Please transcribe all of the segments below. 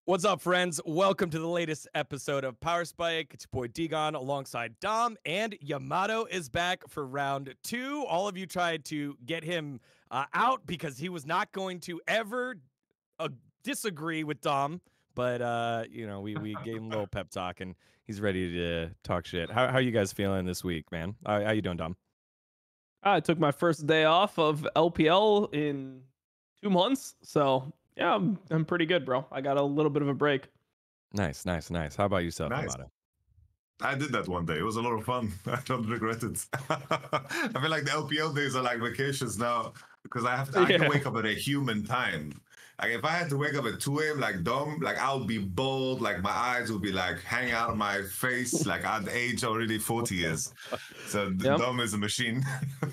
What's up, friends? Welcome to the latest episode of Power Spike. It's your boy dGon alongside Dom, and Yamato is back for round 2. All of you tried to get him out because he was not going to ever disagree with Dom, but you know, we gave him a little pep talk, and he's ready to talk shit. How you guys feeling this week, man? How you doing, Dom? I took my first day off of LPL in 2 months, so yeah, I'm pretty good, bro. I got a little bit of a break. Nice. How about yourself, Nice. Yamato? I did that one day. It was a lot of fun. I don't regret it. I feel like the LPL days are like vacations now because I can wake up at a human time. Like if I had to wake up at 2 a.m. like Dom, like I would be bald, like my eyes would be like hanging out of my face, like I'd age already 40 years. So Dom is a machine.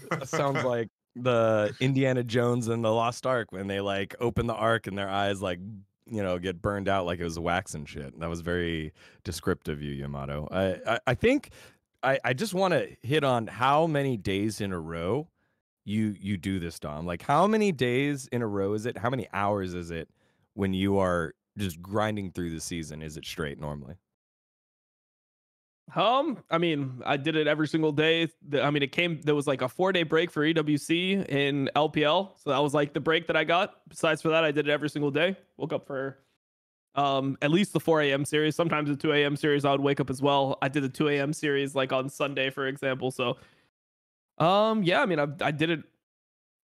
That sounds like the Indiana Jones and the Lost Ark when they like open the Ark and their eyes like, you know, get burned out like it was wax and shit. That was very descriptive, you Yamato. I think I just want to hit on how many days in a row you do this, Dom. Like how many days in a row is it? How many hours is it when you are just grinding through the season? Is it straight normally? I mean, I did it every single day. There was like a 4-day break for EWC in LPL. So that was like the break that I got. Besides for that, I did it every single day. Woke up for at least the 4 a.m. series. Sometimes the 2 a.m. series, I would wake up as well. I did the 2 a.m. series like on Sunday, for example. So yeah, I mean, I did it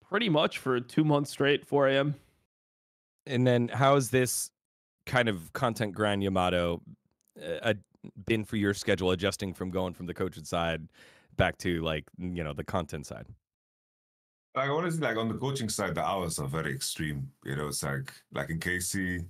pretty much for 2 months straight, 4 a.m. And then how is this kind of content grind, Yamato, been for your schedule, adjusting from going from the coaching side back to like, you know, the content side? Like honestly, like on the coaching side, the hours are very extreme. You know, it's like in KC,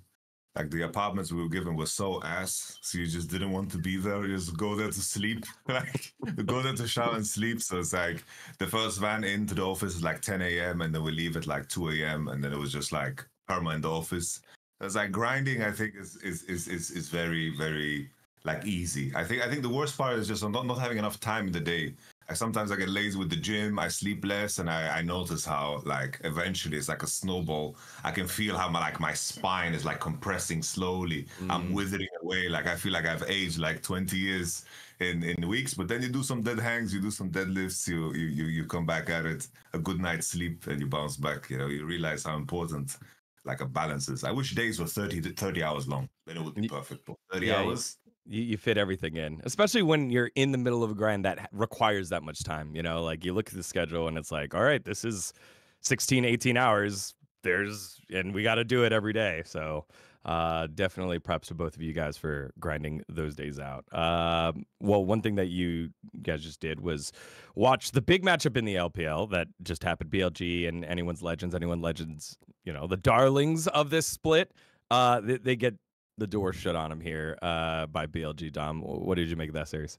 like the apartments we were given were so ass, so you just didn't want to be there. You just go there to sleep, like go there to shower and sleep. So it's like the first van into the office is like 10 a.m. and then we leave at like 2 a.m. and then it was just like perma in the office. It's like grinding. I think is very very like easy. I think the worst part is just not having enough time in the day. Sometimes I get lazy with the gym, I sleep less, and I notice how like eventually it's like a snowball. I can feel how my spine is like compressing slowly. I'm withering away. Like I feel like I've aged like 20 years in weeks. But then you do some dead hangs, you do some deadlifts, you come back at it, a good night's sleep, and you bounce back. You know, you realize how important like a balance is. I wish days were 30 hours long. Then it would be perfect. But 30 hours. You fit everything in, especially when you're in the middle of a grind that requires that much time. You know, like you look at the schedule and it's like, all right, this is 16, 18 hours. And we got to do it every day. So definitely props to both of you guys for grinding those days out. Well, one thing that you guys just did was watch the big matchup in the LPL that just happened, BLG and Anyone Legends, you know, the darlings of this split. They get the door shut on him here by BLG. Dom, what did you make of that series?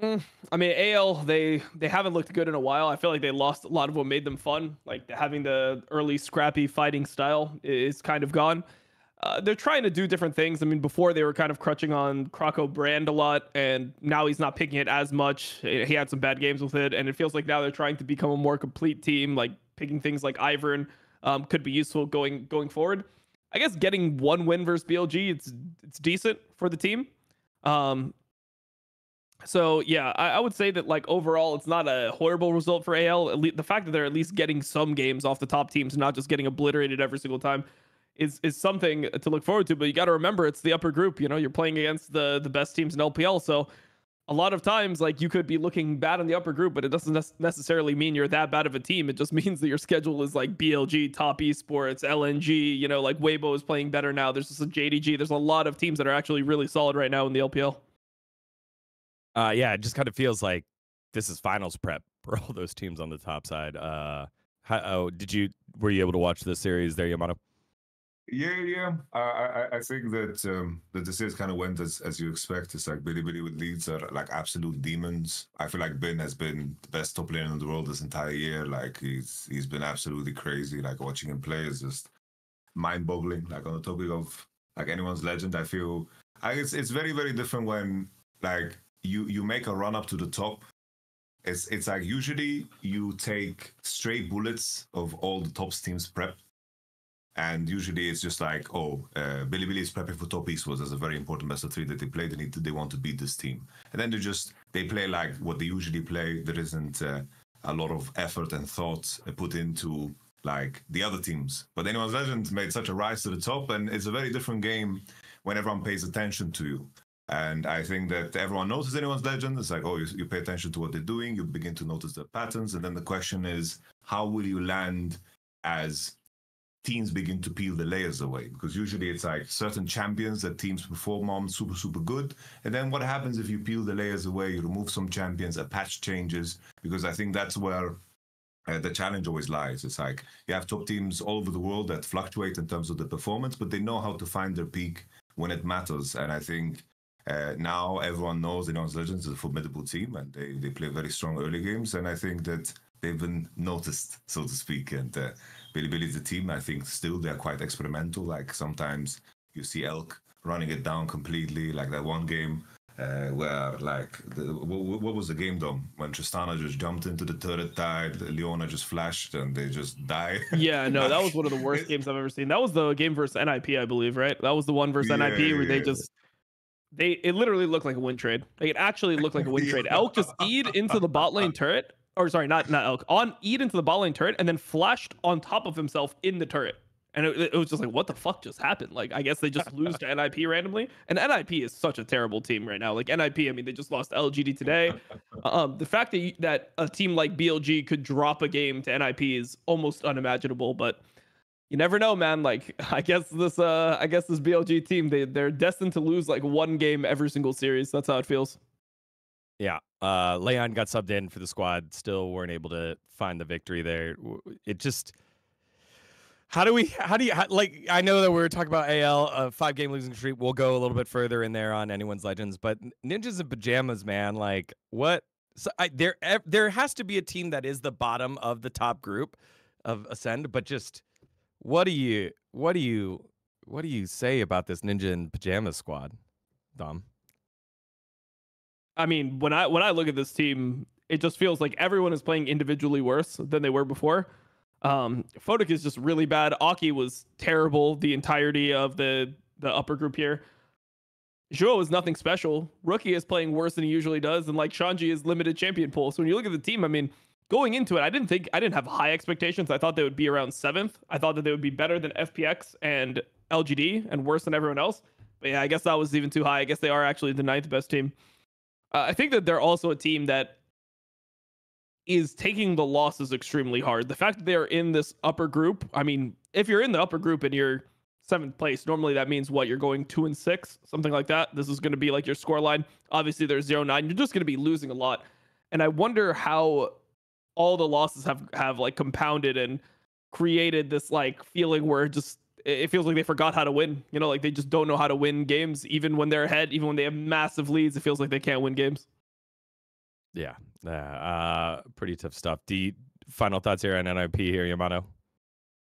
I mean, AL, they haven't looked good in a while. I feel like they lost a lot of what made them fun. Like having the early scrappy fighting style is kind of gone. They're trying to do different things. I mean, before they were kind of crutching on Croco brand a lot, and now he's not picking it as much. He had some bad games with it, and it feels like now they're trying to become a more complete team. Like picking things like Ivern could be useful going forward. I guess getting one win versus BLG, it's decent for the team. So yeah, I would say that like overall, it's not a horrible result for AL. At least the fact that they're at least getting some games off the top teams, not just getting obliterated every single time, is something to look forward to. But you got to remember, it's the upper group. You know, you're playing against the best teams in LPL, so a lot of times, like, you could be looking bad in the upper group, but it doesn't necessarily mean you're that bad of a team. It just means that your schedule is like BLG, Top Esports, LNG, you know, like Weibo is playing better now. There's just a JDG. There's a lot of teams that are actually really solid right now in the LPL. Yeah, it just kind of feels like this is finals prep for all those teams on the top side. Were you able to watch the series there, Yamato? Yeah. I think that the series kind of went as you expect. It's like Billy with leads are like absolute demons. I feel like Bin has been the best top player in the world this entire year. Like he's been absolutely crazy. Like watching him play is just mind-boggling. Like on the topic of like anyone's legend, I feel it's very very different when like you make a run up to the top. It's like usually you take straight bullets of all the top teams prep. And usually it's just like, oh, Bilibili is prepping for top esports. There's a very important best of 3 that they play. They want to beat this team. And then they play like what they usually play. There isn't a lot of effort and thought put into like the other teams. But Anyone's Legend made such a rise to the top, and it's a very different game when everyone pays attention to you. And I think that everyone notices Anyone's Legend. It's like, oh, you pay attention to what they're doing. You begin to notice the patterns. And then the question is, how will you land as teams begin to peel the layers away? Because usually it's like certain champions that teams perform on super good. And then what happens if you peel the layers away, you remove some champions, a patch changes? Because I think that's where the challenge always lies. It's like you have top teams all over the world that fluctuate in terms of the performance, but they know how to find their peak when it matters. And I think now everyone knows Anyone's Legends is a formidable team, and they play very strong early games. And I think that they've been noticed, so to speak. And Bilibili is a team, I think still they're quite experimental. Like sometimes you see Elk running it down completely, like that one game where like, what was the game though? When Tristana just jumped into the turret tide, Leona just flashed and they just die. Yeah, no, that was one of the worst games I've ever seen. That was the game versus NIP, I believe, right? That was the one versus NIP where it literally looked like a win trade. Like it actually looked like a win trade. Elk just E'd into the bot lane turret. Or sorry, not Elk. E'd into the bot lane turret and then flashed on top of himself in the turret. And it was just like, what the fuck just happened? Like, I guess they just lose to NIP randomly. And NIP is such a terrible team right now. Like NIP, I mean, they just lost to LGD today. The fact that a team like BLG could drop a game to NIP is almost unimaginable. But you never know, man. Like, I guess this BLG team, they're destined to lose like one game every single series. That's how it feels. Yeah. Leon got subbed in for the squad. Still weren't able to find the victory there. It just... How do you I know that we're talking about AL, a 5-game losing streak. We'll go a little bit further in there on Anyone's Legends, but Ninjas in Pajamas, man, like what? So there has to be a team that is the bottom of the top group of Ascend, but just what do you say about this Ninja in Pajamas squad, Dom? I mean, when I look at this team, it just feels like everyone is playing individually worse than they were before. Photic is just really bad. Aki was terrible the entirety of the upper group here. Zhuo is nothing special. Rookie is playing worse than he usually does, and like Shanji is limited champion pool. So when you look at the team, I mean, going into it, I didn't have high expectations. I thought they would be around 7th. I thought that they would be better than FPX and LGD and worse than everyone else. But yeah, I guess that was even too high. I guess they are actually the 9th best team. I think that they're also a team that is taking the losses extremely hard. The fact that they're in this upper group, I mean, if you're in the upper group and you're 7th place, normally that means what? You're going 2-6, something like that. This is going to be like your score line. Obviously, there's 0-9. You're just going to be losing a lot. And I wonder how all the losses have like compounded and created this like feeling where just it feels like they forgot how to win. You know, like they just don't know how to win games, even when they're ahead, even when they have massive leads. It feels like they can't win games. Yeah, pretty tough stuff. Final thoughts here on NIP here, Yamato?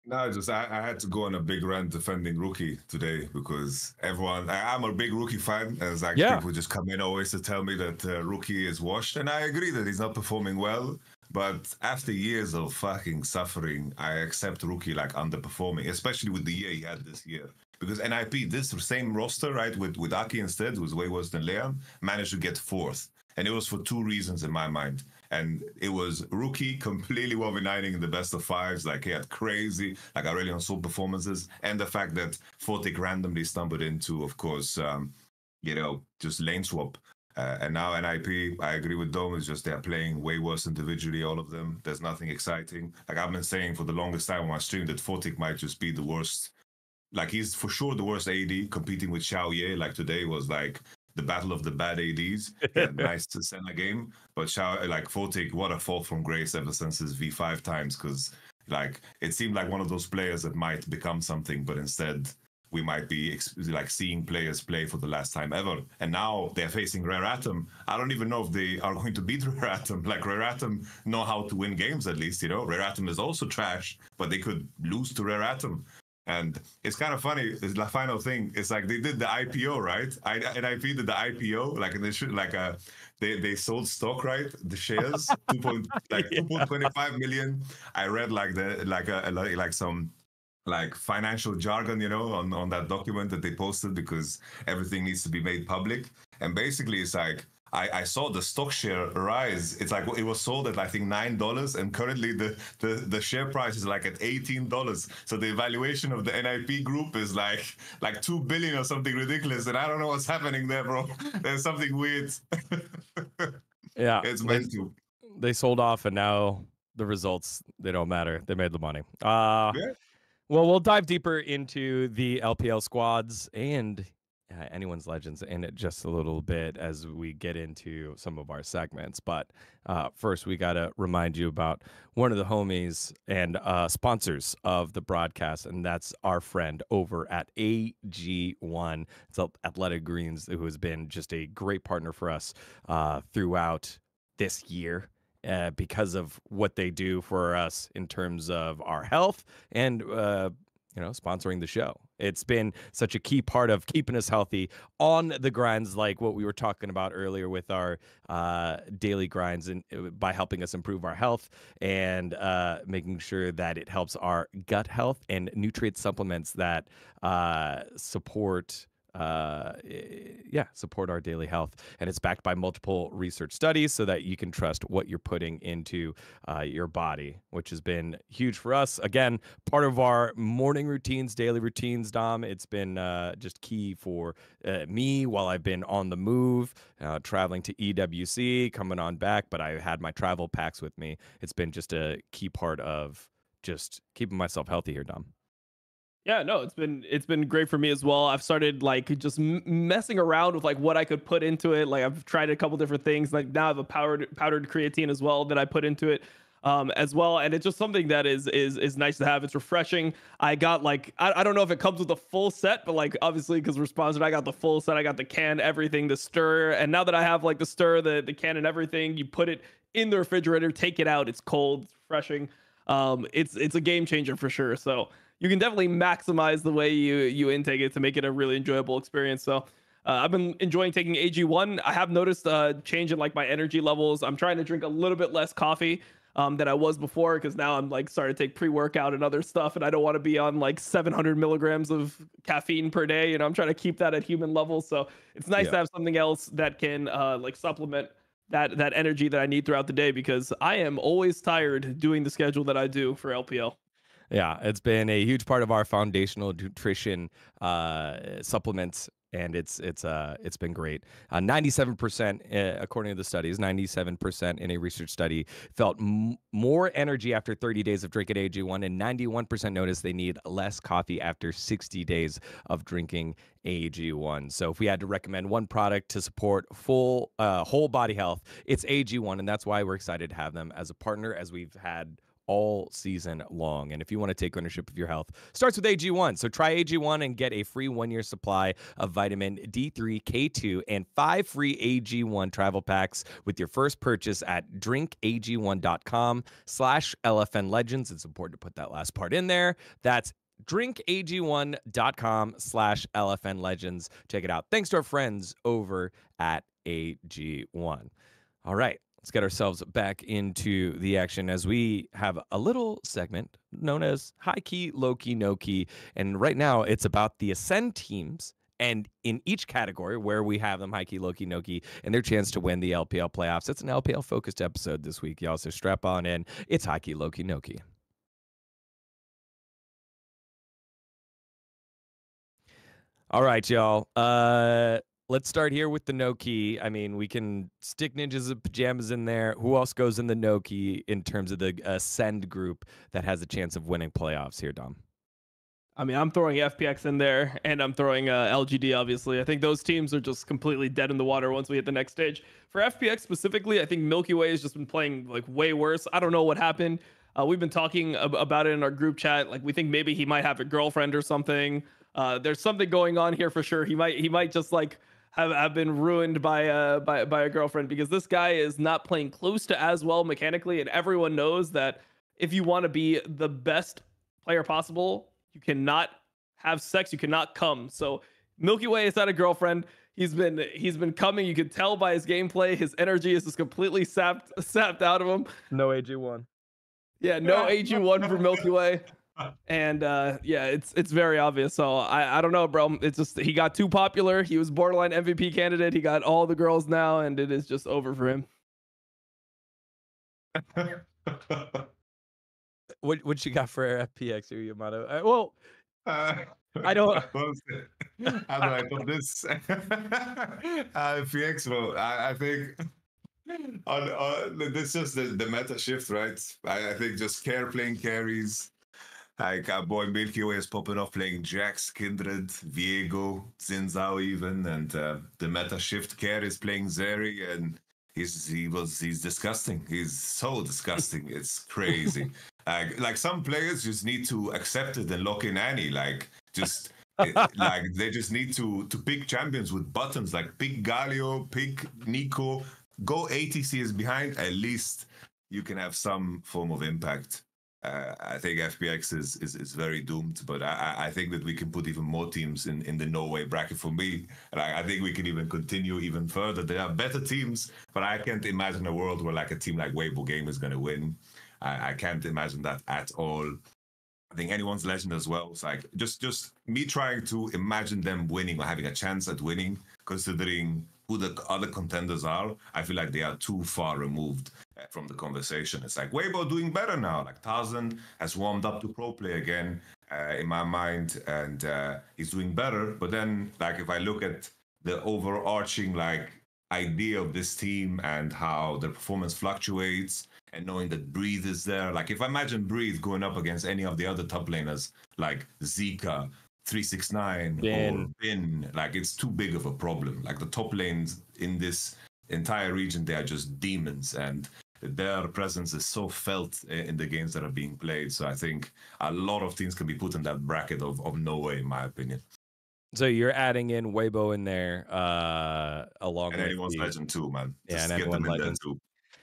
No, I had to go on a big rant defending Rookie today because I'm a big Rookie fan, and it's like people just come in always to tell me that Rookie is washed, and I agree that he's not performing well. But after years of fucking suffering, I accept Rookie like underperforming, especially with the year he had this year. Because NIP, this same roster, right, with Aki instead, who was way worse than Leon, managed to get 4th. And it was for 2 reasons in my mind. And it was Rookie completely 1v9ing in the best of 5s. Like, he had crazy, like, Aurelion Sol performances. And the fact that Photic randomly stumbled into, of course, just lane swap. And now NIP, I agree with Dome, it's just they're playing way worse individually, all of them. There's nothing exciting. Like, I've been saying for the longest time on my stream that Photic might just be the worst. Like, he's for sure the worst AD, competing with Xiao Ye. Like, today was like the battle of the bad ADs. Nice to send a game, but Photic, what a fall from grace ever since his V5 times, because like it seemed like one of those players that might become something, but instead we might be like seeing players play for the last time ever. And now they're facing Rare Atom. I don't even know if they are going to beat Rare Atom. Like, Rare Atom know how to win games, at least, you know. Rare Atom is also trash, but they could lose to Rare Atom. And it's kind of funny. The final thing is like they did the IPO, right? NIP did the IPO, like they sold stock, right? The shares, 2.25 million. I read some like financial jargon, you know, on that document that they posted because everything needs to be made public. And basically, it's like I saw the stock share rise. It's like it was sold at I think $9, and currently the share price is like at $18. So the evaluation of the NIP group is like 2 billion or something ridiculous. And I don't know what's happening there, bro. There's something weird. Yeah, It's meant to. They sold off, and now the results, they don't matter. They made the money. Yeah. Well, we'll dive deeper into the LPL squads and anyone's legends in it just a little bit as we get into some of our segments. But first, we got to remind you about one of the homies and sponsors of the broadcast, and that's our friend over at AG1. It's Athletic Greens, who has been just a great partner for us throughout this year. Because of what they do for us in terms of our health and sponsoring the show. It's been such a key part of keeping us healthy on the grinds, like what we were talking about earlier with our daily grinds, and by helping us improve our health and making sure that it helps our gut health and nutrient supplements that support our daily health. And it's backed by multiple research studies so that you can trust what you're putting into your body, which has been huge for us. Again, part of our morning routines, daily routines, Dom. It's been just key for me while I've been on the move, traveling to EWC, coming on back, but I had my travel packs with me. It's been just a key part of just keeping myself healthy here, Dom. Yeah, no, it's been great for me as well. I've started like just messing around with like what I could put into it. Like I've tried a couple different things. Like now I have a powdered creatine as well that I put into it as well, and it's just something that is nice to have. It's refreshing. I got like I don't know if it comes with a full set, but like obviously because we're sponsored, I got the full set. I got the can, everything, the stir, and now that I have like the stir, the can, and everything, you put it in the refrigerator, take it out. It's cold, it's refreshing. It's a game changer for sure. So you can definitely maximize the way you intake it to make it a really enjoyable experience. So I've been enjoying taking AG1. I have noticed a change in like my energy levels. I'm trying to drink a little bit less coffee than I was before, because now I'm like starting to take pre-workout and other stuff, and I don't want to be on like 700 milligrams of caffeine per day. I'm trying to keep that at human levels. So it's nice to have something else that can like supplement that energy that I need throughout the day, because I am always tired doing the schedule that I do for LPL. Yeah, it's been a huge part of our foundational nutrition supplements, and it's been great. 97%, according to the studies, 97% in a research study felt more energy after 30 days of drinking AG1, and 91% noticed they need less coffee after 60 days of drinking AG1. So if we had to recommend one product to support full whole body health, it's AG1, and that's why we're excited to have them as a partner, as we've had all season long. And if you want to take ownership of your health, starts with AG1. So try AG1 and get a free 1-year supply of vitamin D3, K2, and 5 free AG1 travel packs with your first purchase at drinkag1.com/LFNlegends. It's important to put that last part in there. That's drinkag1.com/LFNlegends. Check it out. Thanks to our friends over at AG1. All right. Let's get ourselves back into the action as we have a little segment known as High Key, Low Key, No Key. And right now it's about the Ascend teams, and in each category where we have them, High Key, Low Key, No Key, and their chance to win the LPL playoffs. It's an LPL focused episode this week, y'all. So strap on in. It's High Key, Low Key, No Key. All right, y'all. Let's start here with the no key. I mean, we can stick Ninjas of Pajamas in there. Who else goes in the no key in terms of the Ascend group that has a chance of winning playoffs here, Dom? I mean, I'm throwing FPX in there, and I'm throwing LGD, obviously. I think those teams are just completely dead in the water once we hit the next stage. For FPX specifically, I think Milky Way has just been playing like way worse. I don't know what happened. We've been talking about it in our group chat. Like, we think maybe he might have a girlfriend or something. There's something going on here for sure. He might just like have been ruined by a girlfriend, because this guy is not playing close to as well mechanically, and everyone knows that if you want to be the best player possible, you cannot have sex, you cannot come. So Milky Way has had a girlfriend. He's been coming. You can tell by his gameplay, his energy is just completely sapped out of him. No AG1. Yeah, no AG1 for Milky Way. And yeah, it's very obvious. So I don't know, bro. It's just he got too popular. He was borderline MVP candidate. He got all the girls now, and it is just over for him. What you got for FPX here, Yamato? Well, I don't. How do I put this? FPX, bro. I think this is the meta shift, right? I think just care playing carries. Like our boy Milky Way is popping off playing Jax, Kindred, Viego, Zinzao even, and the meta shift care is playing Zeri, and he's disgusting. He's so disgusting. It's crazy. Like some players just need to accept it and lock in Annie. Like just like they just need to pick champions with buttons. Like pick Galio, pick Nico, go ATCs behind. At least you can have some form of impact. I think FPX is very doomed, but I think that we can put even more teams in the no way bracket for me. And I think we can even continue even further. There are better teams, but I can't imagine a world where like a team like Weibo Game is going to win. I can't imagine that at all. I think anyone's legend as well. It's like just me trying to imagine them winning or having a chance at winning, considering who the other contenders are. I feel like they are too far removed from the conversation. It's like Weibo doing better now. Like Tarzan has warmed up to pro play again in my mind, and he's doing better. But then, like if I look at the overarching like idea of this team and how their performance fluctuates, and knowing that Breathe is there, like if I imagine Breathe going up against any of the other top laners like Zika, 369 or Bin, like it's too big of a problem. Like the top lanes in this entire region, they are just demons, and their presence is so felt in the games that are being played. So I think a lot of teams can be put in that bracket of no way, in my opinion. So you're adding in Weibo in there, along and with anyone's legend too, man. Yeah, just and get them in legend there too.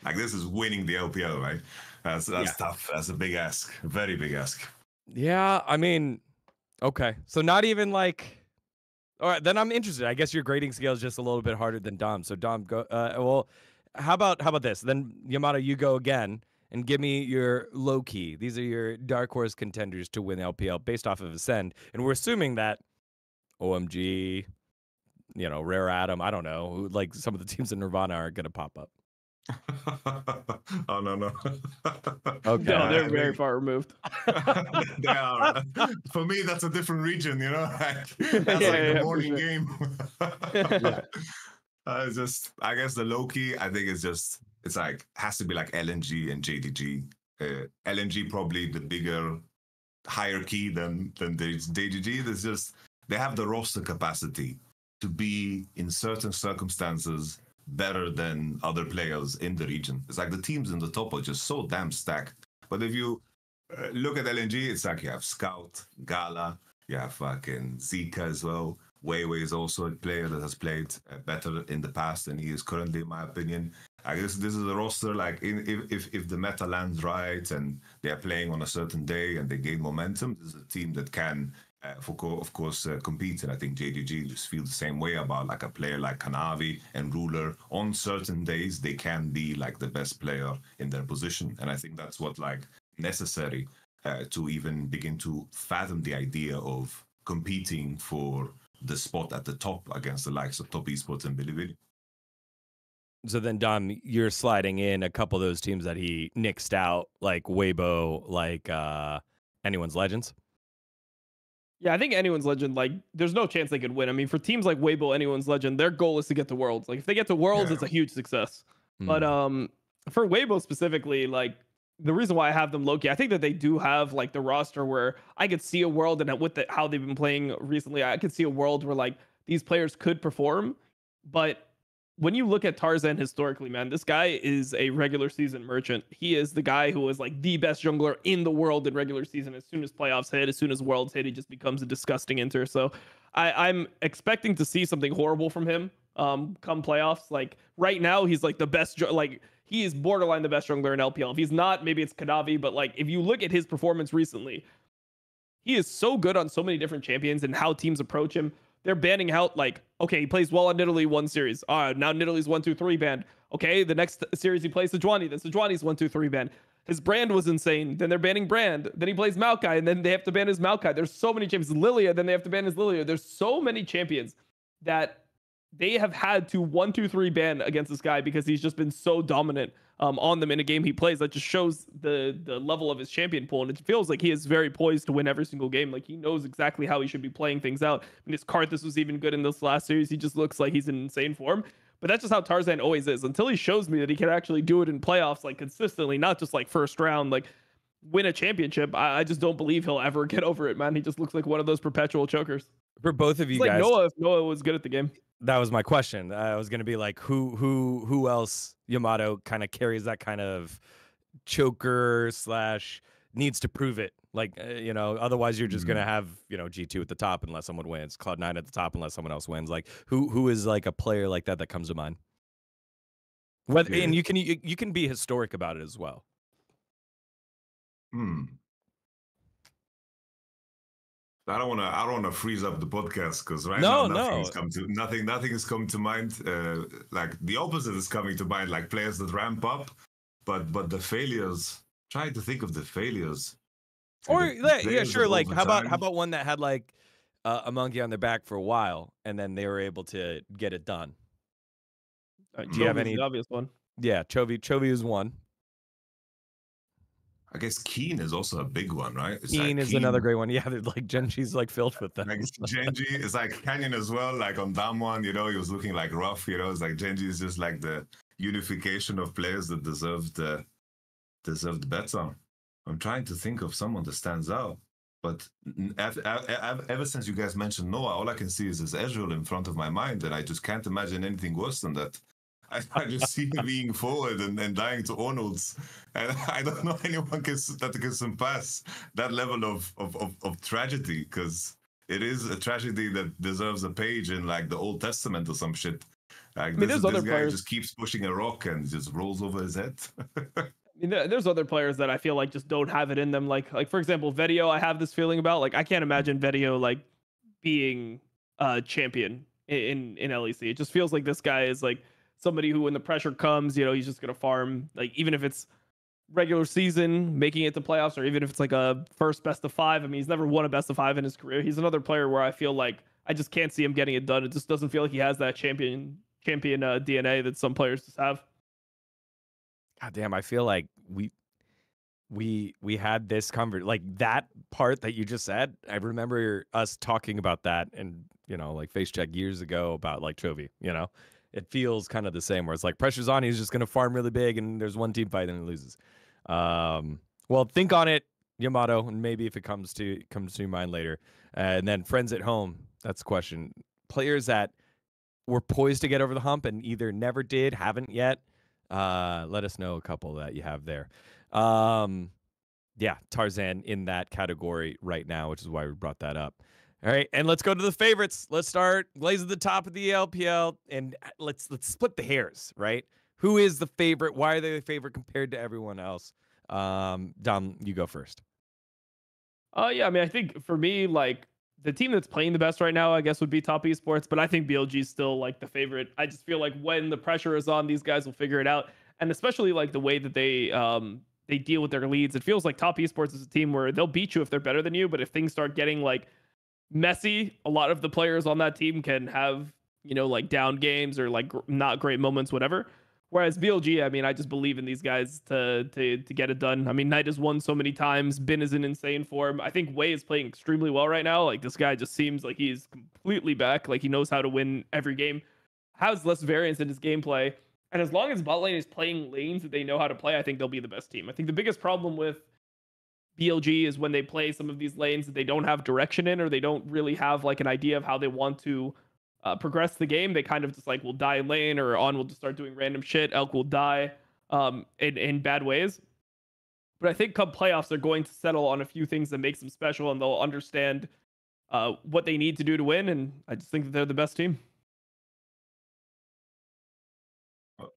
Like this is winning the LPL, right? That's tough. That's a big ask, very big ask. Yeah, I mean, okay, so not even like. All right, then I'm interested. I guess your grading scale is just a little bit harder than Dom. So Dom, go. Well, how about this? Then Yamato, you go again and give me your low key. These are your dark horse contenders to win LPL based off of Ascend, and we're assuming that OMG, Rare Atom. I don't know, like some of the teams in Nirvana are gonna pop up. Oh no. Okay, No, they're very far removed. They are. For me, that's a different region, Like, that's the morning game. It's just, I guess the low key, I think it's like has to be like LNG and JDG. LNG probably the bigger, higher key than the JDG. There's just they have the roster capacity to be in certain circumstances better than other players in the region. It's like the teams in the top are just so damn stacked. But if you look at LNG, it's like you have Scout, Gala, you have fucking Zika as well. Weiwei is also a player that has played better in the past than he is currently, in my opinion. I guess this is a roster, like if the meta lands right and they're playing on a certain day and they gain momentum, this is a team that can of course, compete. And I think JDG just feel the same way about like a player like Kanavi and Ruler. On certain days, they can be like the best player in their position. And I think that's what like necessary to even begin to fathom the idea of competing for the spot at the top against the likes of top esports and Bilibili. So then, Dom, you're sliding in a couple of those teams that he nixed out, like Weibo, like Anyone's Legends. Yeah, I think Anyone's Legend, like, there's no chance they could win. I mean, for teams like Weibo, Anyone's Legend, their goal is to get to Worlds. Like, if they get to Worlds, it's a huge success. But for Weibo specifically, like, the reason why I have them low-key, I think that they do have, like, the roster where I could see a world, and with how they've been playing recently, I could see a world where, like, these players could perform. But when you look at Tarzan historically, man, this guy is a regular season merchant. He is the guy who is like the best jungler in the world in regular season. As soon as playoffs hit, as soon as worlds hit, he just becomes a disgusting enter. So I'm expecting to see something horrible from him come playoffs. Like right now, he's like the best, like he is borderline the best jungler in LPL. If he's not, maybe it's Kanavi. But like if you look at his performance recently, he is so good on so many different champions and how teams approach him. They're banning out, like, okay, he plays well on Nidalee one series. Now Nidalee's 1-2-3 banned. Okay, the next series he plays Sejuani, then Sejuani's 1-2-3 banned. His brand was insane. Then they're banning brand. Then he plays Maokai, and then they have to ban his Maokai. There's so many champions. Lilia, then they have to ban his Lilia. There's so many champions that they have had to 1, 2, 3 ban against this guy because he's just been so dominant on them in a game he plays. That just shows the level of his champion pool, and it feels like he is very poised to win every single game. Like he knows exactly how he should be playing things out. I mean, his Karthus was even good in this last series. He just looks like he's in insane form. But that's just how Tarzan always is until he shows me that he can actually do it in playoffs, like consistently, not just like first round, like win a championship. I just don't believe he'll ever get over it, man. He just looks like one of those perpetual chokers. For both of you it's guys, like Noah, if Noah was good at the game. That was my question. I was going to be like, who else Yamato kind of carries that kind of choker / needs to prove it. Like, you know, otherwise you're just going to have, you know, G2 at the top unless someone wins, Cloud9 at the top unless someone else wins. Like who is like a player like that comes to mind? Whether, and you can be historic about it as well. I don't want to freeze up the podcast because now nothing has come to mind. Like the opposite is coming to mind, like players that ramp up, but the failures. Try to think of the failures. Or yeah, sure. Like how about one that had like a monkey on their back for a while and then they were able to get it done. Do you have any obvious one? Yeah, Chovy is one. I guess Keen is also a big one, right? Keen is another great one. Yeah, like Genji's like filled with them. Like Genji is like Canyon as well. Like on Damwon, you know, he was looking like rough. You know, it's like Genji is just like the unification of players that deserved better. I'm trying to think of someone that stands out, but ever since you guys mentioned Noah, all I can see is his Ezreal in front of my mind, and I just can't imagine anything worse than that. I just see him being forward and dying to Arnold's, and I don't know anyone that can surpass that level of tragedy, because it is a tragedy that deserves a page in like the Old Testament or some shit. Like, this guy players just keeps pushing a rock and just rolls over his head. I mean, there's other players that I feel like just don't have it in them. Like for example, Vedio, I have this feeling about. Like I can't imagine Vedio like being a champion in LEC. It just feels like this guy is like somebody who, when the pressure comes, you know, he's just gonna farm. Like even if it's regular season, making it to playoffs, or even if it's like a first best of 5. I mean, he's never won a best of 5 in his career. He's another player where I feel like I just can't see him getting it done. It just doesn't feel like he has that champion DNA that some players just have. God damn, I feel like we had this like that part that you just said. I remember us talking about that and, you know, like face check years ago about like Chovy, you know. It feels kind of the same where it's like pressure's on, he's just going to farm really big and there's one team fight and it loses. Well, think on it, Yamato, and maybe if it comes to your mind later. And then friends at home, that's the question. Players that were poised to get over the hump and either never did, haven't yet. Let us know a couple that you have there. Yeah, Tarzan in that category right now, which is why we brought that up. All right, and let's go to the favorites. Let's start Blaze at the top of the LPL, and let's split the hairs, right? Who is the favorite? Why are they the favorite compared to everyone else? Dom, you go first. Yeah, I mean, I think for me, like the team that's playing the best right now, I guess, would be Top Esports, but I think BLG is still like the favorite. I just feel like when the pressure is on, these guys will figure it out, and especially like the way that they deal with their leads. It feels like Top Esports is a team where they'll beat you if they're better than you, but if things start getting like messy, a lot of the players on that team can have, you know, like down games or like not great moments, whatever. Whereas BLG, I mean, I just believe in these guys to get it done. I mean, Knight has won so many times. Bin is in insane form. I think Wei is playing extremely well right now. Like this guy just seems like he's completely back. Like he knows how to win every game. Has less variance in his gameplay. And as long as bot lane is playing lanes that they know how to play, I think they'll be the best team. I think the biggest problem with BLG is when they play some of these lanes that they don't have direction in, or they don't really have like an idea of how they want to progress the game. They kind of just like will die in lane, or On will just start doing random shit. Elk will die in bad ways. But I think come playoffs, they're going to settle on a few things that makes them special, and they'll understand what they need to do to win. And I just think that they're the best team.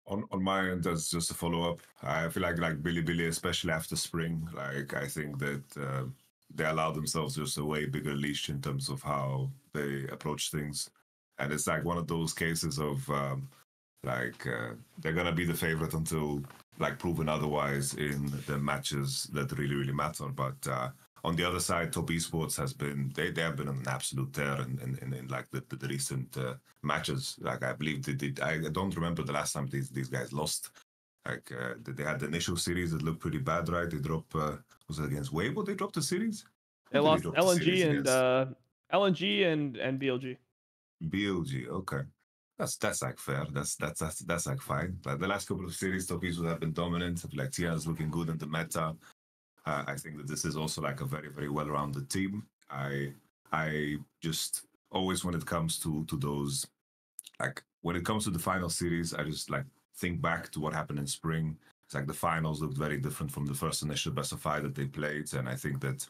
On my end, that's just a follow-up. I feel like Billy, especially after spring, like I think that they allow themselves just a way bigger leash in terms of how they approach things. And it's like one of those cases of they're gonna be the favorite until like proven otherwise in the matches that really, really matter. But on the other side, Top Esports has been they have been on an absolute tear in like the recent matches. Like I believe they did. I don't remember the last time these guys lost. Like they had the initial series that looked pretty bad, right? They dropped was it against Weibo? They dropped the series. They Who did lost drop the series LNG and against? LNG and BLG. BLG. Okay. That's like fair. That's like fine. Like the last couple of series, Top Esports have been dominant. Like Tia is looking good in the meta. I think that this is also like a very, very well-rounded team. I just always, when it comes to those, like when it comes to the final series, I just like think back to what happened in spring. It's like the finals looked very different from the first initial best of five that they played, and I think that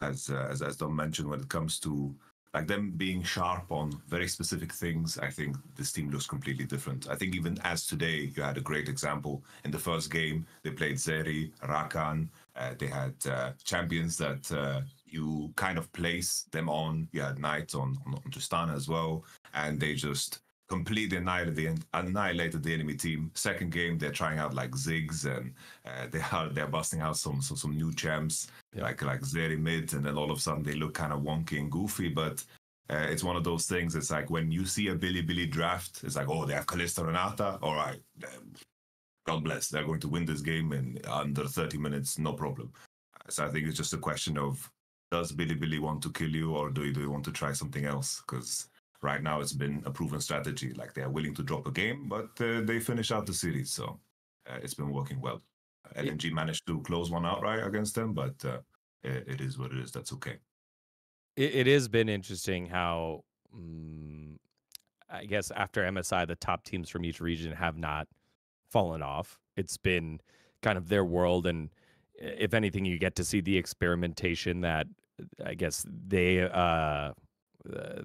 as Dom mentioned, when it comes to like them being sharp on very specific things, I think this team looks completely different. I think even as today, you had a great example. In the first game, they played Zeri, Rakan. They had champions that you kind of place them on. You had Knight on Tristana as well. And they just completely annihilated the enemy team. Second game, they're trying out like Ziggs, and they're busting out some new champs, like Zeri mid, and then all of a sudden they look kind of wonky and goofy. But it's one of those things. It's like when you see a Billy draft, it's like, oh, they have Kalista Renata. All right, God bless. They're going to win this game in under 30 minutes, no problem. So I think it's just a question of, does Billy want to kill you, or do you want to try something else? Because right now it's been a proven strategy. Like they're willing to drop a game, but they finish out the series. So it's been working well. LNG managed to close one outright against them, but it is what it is. That's okay. It has been interesting how, I guess, after MSI, the top teams from each region have not fallen off. It's been kind of their world, and if anything, you get to see the experimentation that I guess they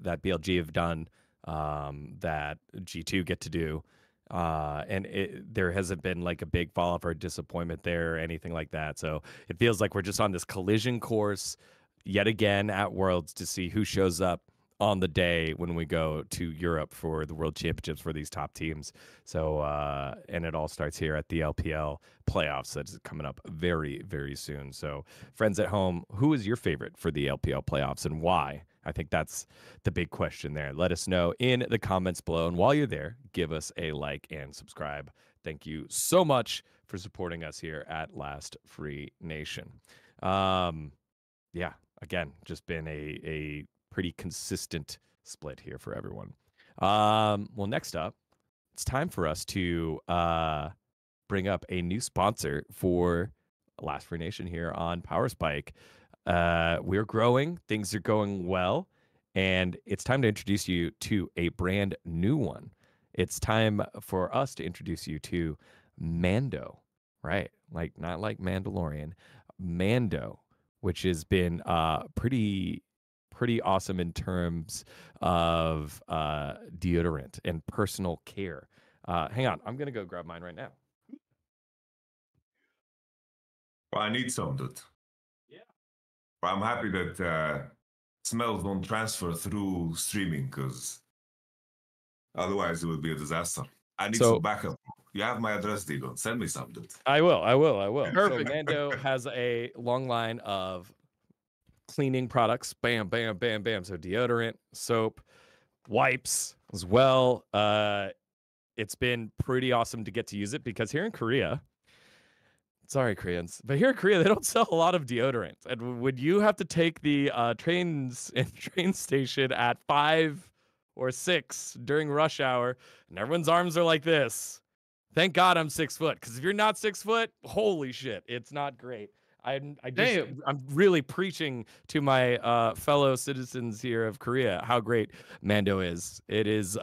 that BLG have done, that G2 get to do. And there hasn't been like a big fall off or disappointment there or anything like that. So it feels like we're just on this collision course yet again at Worlds to see who shows up on the day when we go to Europe for the World Championships for these top teams. So, and it all starts here at the LPL Playoffs that's coming up very, very soon. So, friends at home, who is your favorite for the LPL Playoffs and why? I think that's the big question there. Let us know in the comments below. And while you're there, give us a like and subscribe. Thank you so much for supporting us here at Last Free Nation. Yeah, again, just been a pretty consistent split here for everyone. Well, next up, it's time for us to bring up a new sponsor for Last Free Nation here on Power Spike. We're growing, things are going well, and it's time to introduce you to a brand new one. It's time for us to introduce you to Mando, right? Like not like Mandalorian, Mando, which has been pretty awesome in terms of deodorant and personal care. Hang on, I'm gonna go grab mine right now. Well, I need some, dude. Yeah. But I'm happy that smells don't transfer through streaming, because otherwise it would be a disaster. I need some backup. You have my address, dGon. Send me some, dude. I will. Perfect. So Mando has a long line of cleaning products. Bam, bam, bam, bam. So deodorant, soap, wipes as well. It's been pretty awesome to get to use it because here in Korea, sorry, Koreans, but here in Korea, they don't sell a lot of deodorant. And when you have to take the trains and train station at 5 or 6 during rush hour, and everyone's arms are like this, thank God I'm 6 foot. Because if you're not 6 foot, holy shit, it's not great. I'm really preaching to my fellow citizens here of Korea how great Mando is. It is it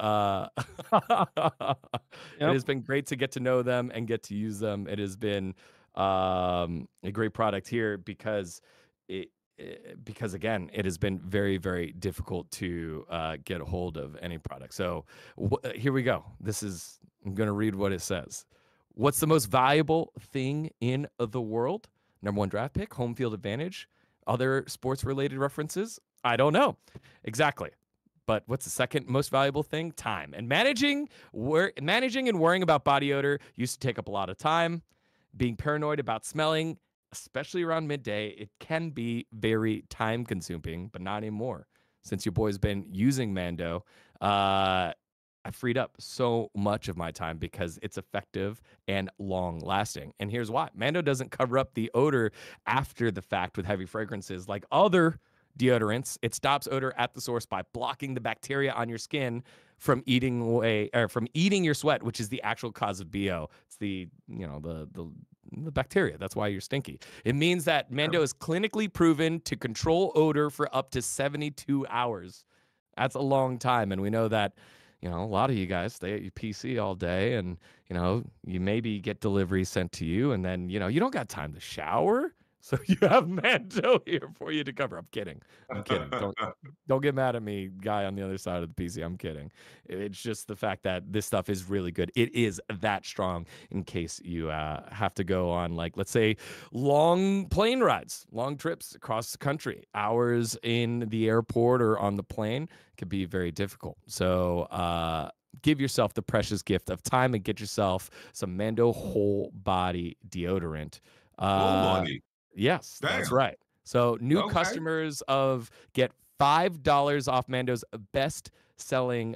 has been great to get to know them and get to use them. It has been a great product here because again, it has been very, very difficult to get a hold of any product. So here we go. I'm going to read what it says. What's the most valuable thing in the world? Number 1 draft pick, home field advantage, other sports related references. I don't know exactly, But what's the second most valuable thing? Time. And managing and worrying about body odor used to take up a lot of time. Being paranoid about smelling, especially around midday, it can be very time consuming, but not anymore. Since your boy's been using Mando, I freed up so much of my time because it's effective and long lasting. And here's why. Mando doesn't cover up the odor after the fact with heavy fragrances like other deodorants. It stops odor at the source by blocking the bacteria on your skin from eating your sweat, which is the actual cause of BO. It's the bacteria. That's why you're stinky. It means that Mando is clinically proven to control odor for up to 72 hours. That's a long time. And we know that, a lot of you guys stay at your PC all day and, you maybe get deliveries sent to you and then, you don't got time to shower. So you have Mando here for you to cover. I'm kidding. Don't get mad at me, guy on the other side of the PC. I'm kidding. It's just the fact that this stuff is really good. It is that strong in case you have to go on, like, let's say, long plane rides, long trips across the country. Hours in the airport or on the plane could be very difficult. So give yourself the precious gift of time and get yourself some Mando whole body deodorant. Whole body. Yes, that's right. So new customers get $5 off Mando's best-selling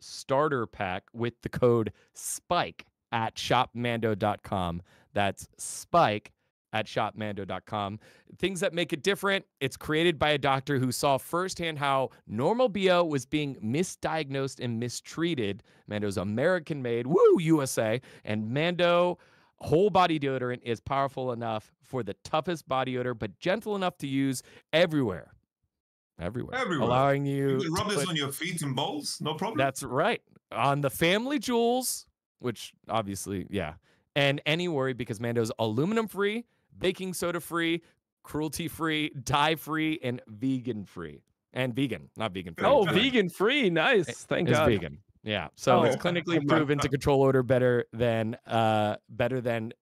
starter pack with the code SPIKE at shopmando.com. That's SPIKE at shopmando.com. Things that make it different. It's created by a doctor who saw firsthand how normal BO was being misdiagnosed and mistreated. Mando's American-made, woo, USA, and Mando whole body deodorant is powerful enough for the toughest body odor, but gentle enough to use everywhere. Allowing you can rub this on your feet and balls, no problem. That's right. On the family jewels, which obviously, yeah. And any worry because Mando's aluminum-free, baking soda-free, cruelty-free, dye-free, and vegan-free. And vegan, not vegan-free. Oh, vegan-free. Nice. Thank God. It's vegan. Yeah, so it's clinically proven to control odor better than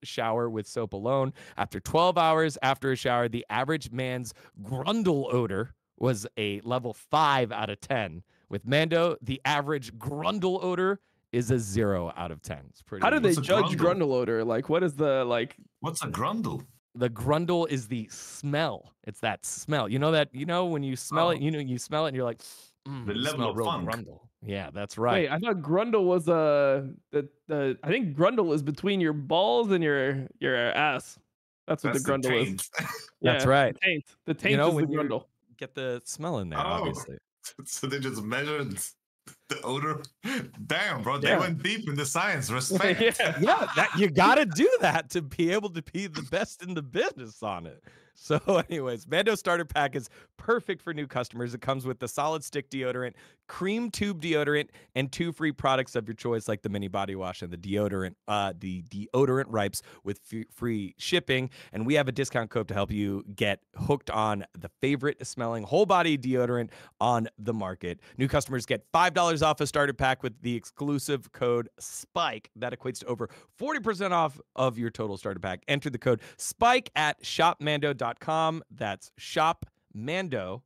shower with soap alone. After 12 hours after a shower, the average man's grundle odor was a level 5 out of 10. With Mando, the average grundle odor is a 0 out of 10. It's pretty. How do they judge grundle odor? Like, what is the like? What's a grundle? The grundle is the smell. It's that smell. You know when you smell it. You smell it and you're like, the level of funk. Grundle. Yeah, that's right. Wait, I thought grundle was I think grundle is between your balls and your ass. That's what the grundle is. That's right. The taint is the grundle. Get the smell in there, obviously. So they just measured the odor. Damn, bro, they went deep in the science. Respect. Yeah, that you gotta do that to be able to be the best in the business on it. So, anyways, Mando starter pack is perfect for new customers. It comes with the solid stick deodorant, cream tube deodorant, and 2 free products of your choice, like the mini body wash and the deodorant wipes with free shipping. And we have a discount code to help you get hooked on the favorite smelling whole body deodorant on the market. New customers get $5 off a starter pack with the exclusive code SPIKE. That equates to over 40% off of your total starter pack. Enter the code SPIKE at shopmando.com. That's shopmando,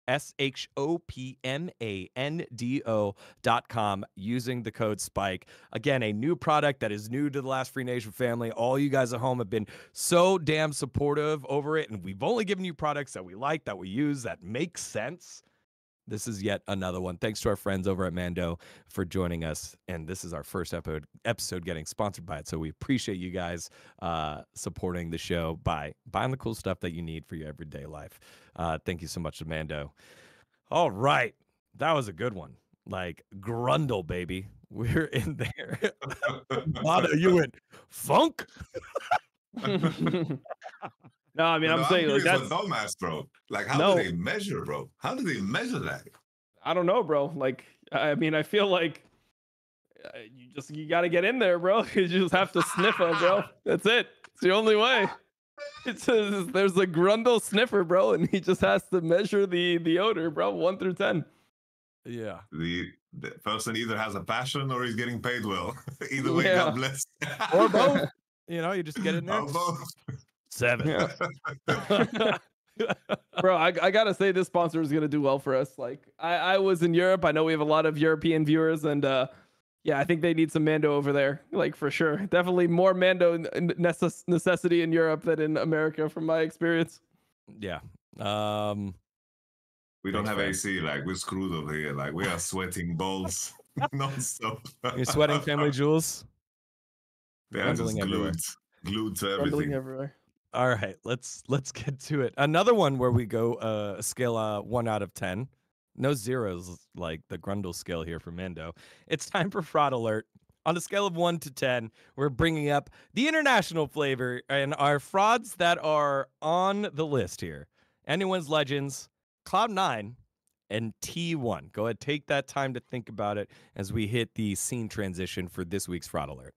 shopmando.com, using the code SPIKE. Again, a new product that is new to the Last Free Nation family. All you guys at home have been so damn supportive over it, and we've only given you products that we like, that we use, that make sense. This is yet another one. Thanks to our friends over at Mando for joining us. And this is our first episode getting sponsored by it. So we appreciate you guys supporting the show by buying the cool stuff that you need for your everyday life. Thank you so much to Mando. All right. That was a good one. Like grundle, baby. We're in there. Yamato, you went funk? No, I mean, I'm saying like that's dumbass, bro. Like, how do they measure, bro? How do they measure that? I don't know, bro. Like, I mean, I feel like you got to get in there, bro. You just have to sniff them, bro. That's it. It's the only way. It says there's a grundle sniffer, bro, and he just has to measure the odor, bro, 1 through 10. Yeah. The person either has a passion or he's getting paid well. Either way, God bless. Or both. You just get in there. Or both. 7. Bro, I gotta say this sponsor is gonna do well for us. Like I was in Europe. I know we have a lot of European viewers, and yeah, I think they need some Mando over there. Like for sure, definitely more Mando necessity in Europe than in America, from my experience. Yeah. We don't Thanks, have fam. AC. Like we're screwed over here. Like we are sweating balls non-stop. You're sweating, family jewels. They're Bundling just everywhere. glued to Bundling everything. everywhere. All right, let's get to it. Another one where we go scale 1 out of 10. No zeros like the Grundle scale here for Mando. It's time for fraud alert. On a scale of 1 to 10, we're bringing up the international flavor and our frauds that are on the list here. Anyone's Legends, Cloud9, and T1. Go ahead, take that time to think about it as we hit the scene transition for this week's fraud alert.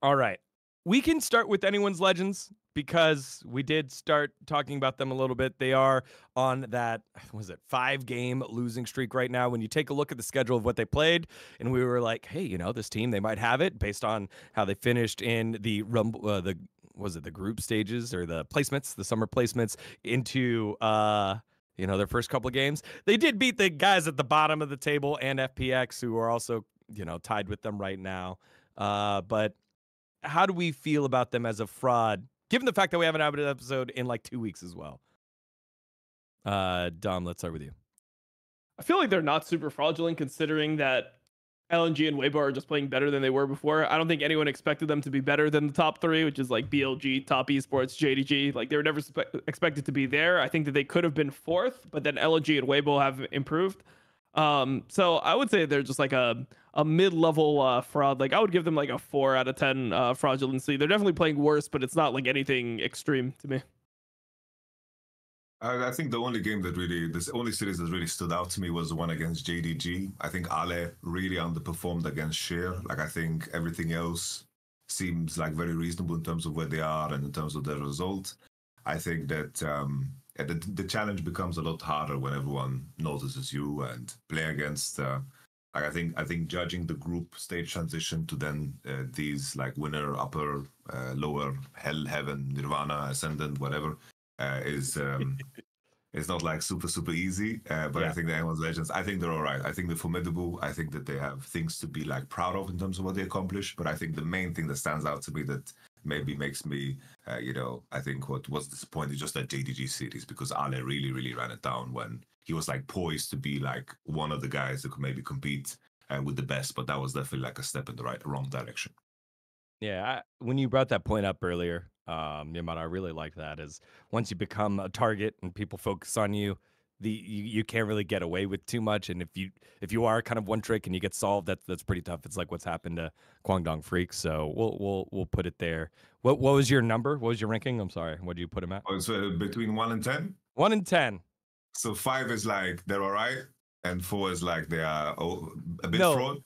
All right. We can start with Anyone's Legends because we did start talking about them a little bit. They are on that, was it 5-game losing streak right now. When you take a look at the schedule of what they played, and we were like, hey, you know, this team, they might have it based on how they finished in the the group stages or the placements, the summer placements into you know, their first couple of games. They did beat the guys at the bottom of the table and FPX, who are also, you know, tied with them right now. But how do we feel about them as a fraud, given the fact that we haven't had an episode in like 2 weeks as well? Dom, let's start with you. I feel like they're not super fraudulent considering that LNG and Weibo are just playing better than they were before. I don't think anyone expected them to be better than the top 3, which is like BLG, Top Esports, JDG. Like they were never expected to be there. I think that they could have been 4th, but then LNG and Weibo have improved. So I would say they're just like a mid-level fraud. Like I would give them like a 4 out of 10 fraudulency. They're definitely playing worse, but it's not like anything extreme to me. I think the only game that really, this only series that really stood out to me was the one against JDG. I think Ale really underperformed against Sheer. Like I think everything else seems like very reasonable in terms of where they are and in terms of their result. I think that the challenge becomes a lot harder when everyone notices you and play against. I think judging the group stage transition to then these like winner, upper, lower, hell, heaven, nirvana, ascendant, whatever. It's not like super easy, but Yeah. I think the Anyone's Legends, I think they're all right. I think they're formidable. I think that they have things to be like proud of in terms of what they accomplish. But I think the main thing that stands out to me that maybe makes me, you know, I think what was disappointing is just that JDG series, because Ale really ran it down when he was like poised to be like one of the guys that could maybe compete with the best. But that was definitely like a step in the wrong direction. Yeah, when you brought that point up earlier, Yamato, I really like that. Is once you become a target and people focus on you, you can't really get away with too much. And if you are kind of one trick and you get solved, that's pretty tough. It's like what's happened to Guangdong Freak. So we'll put it there. What was your number? What was your ranking? I'm sorry. What did you put him at? Oh, so between 1 and 10. 1 and 10. So 5 is like they're all right, and 4 is like they are a bit fraud.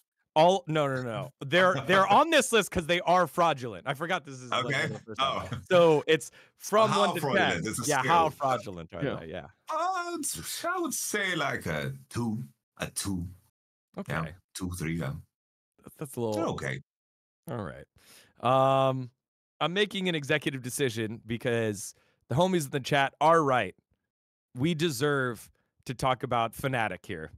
No. They're on this list because they are fraudulent. I forgot this is Okay. Like the first time. So it's from How 1 to 10. fraudulent? It's a Yeah, scale. how fraudulent are they? Yeah. I would say like a 2. Okay. Yeah, 2, 3. Yeah, That's a little they're okay. All right. I'm making an executive decision because the homies in the chat are right. We deserve to talk about Fnatic here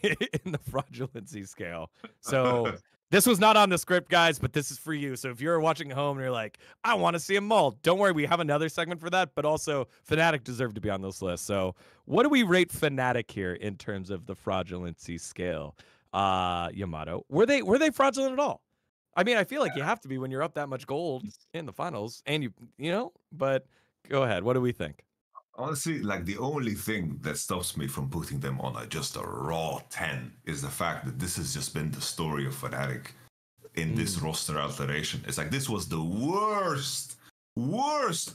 in the fraudulency scale. So this was not on the script, guys, but this is for you. So if you're watching at home and you're like, I want to see them all, don't worry. We have another segment for that, but also Fnatic deserve to be on this list. So what do we rate Fnatic here in terms of the fraudulency scale? Yamato, were they fraudulent at all? I mean, I feel like you have to be when you're up that much gold in the finals, and you know. But go ahead. What do we think? Honestly, like the only thing that stops me from putting them on just a raw 10 is the fact that this has just been the story of Fnatic in this roster alteration. It's like this was the worst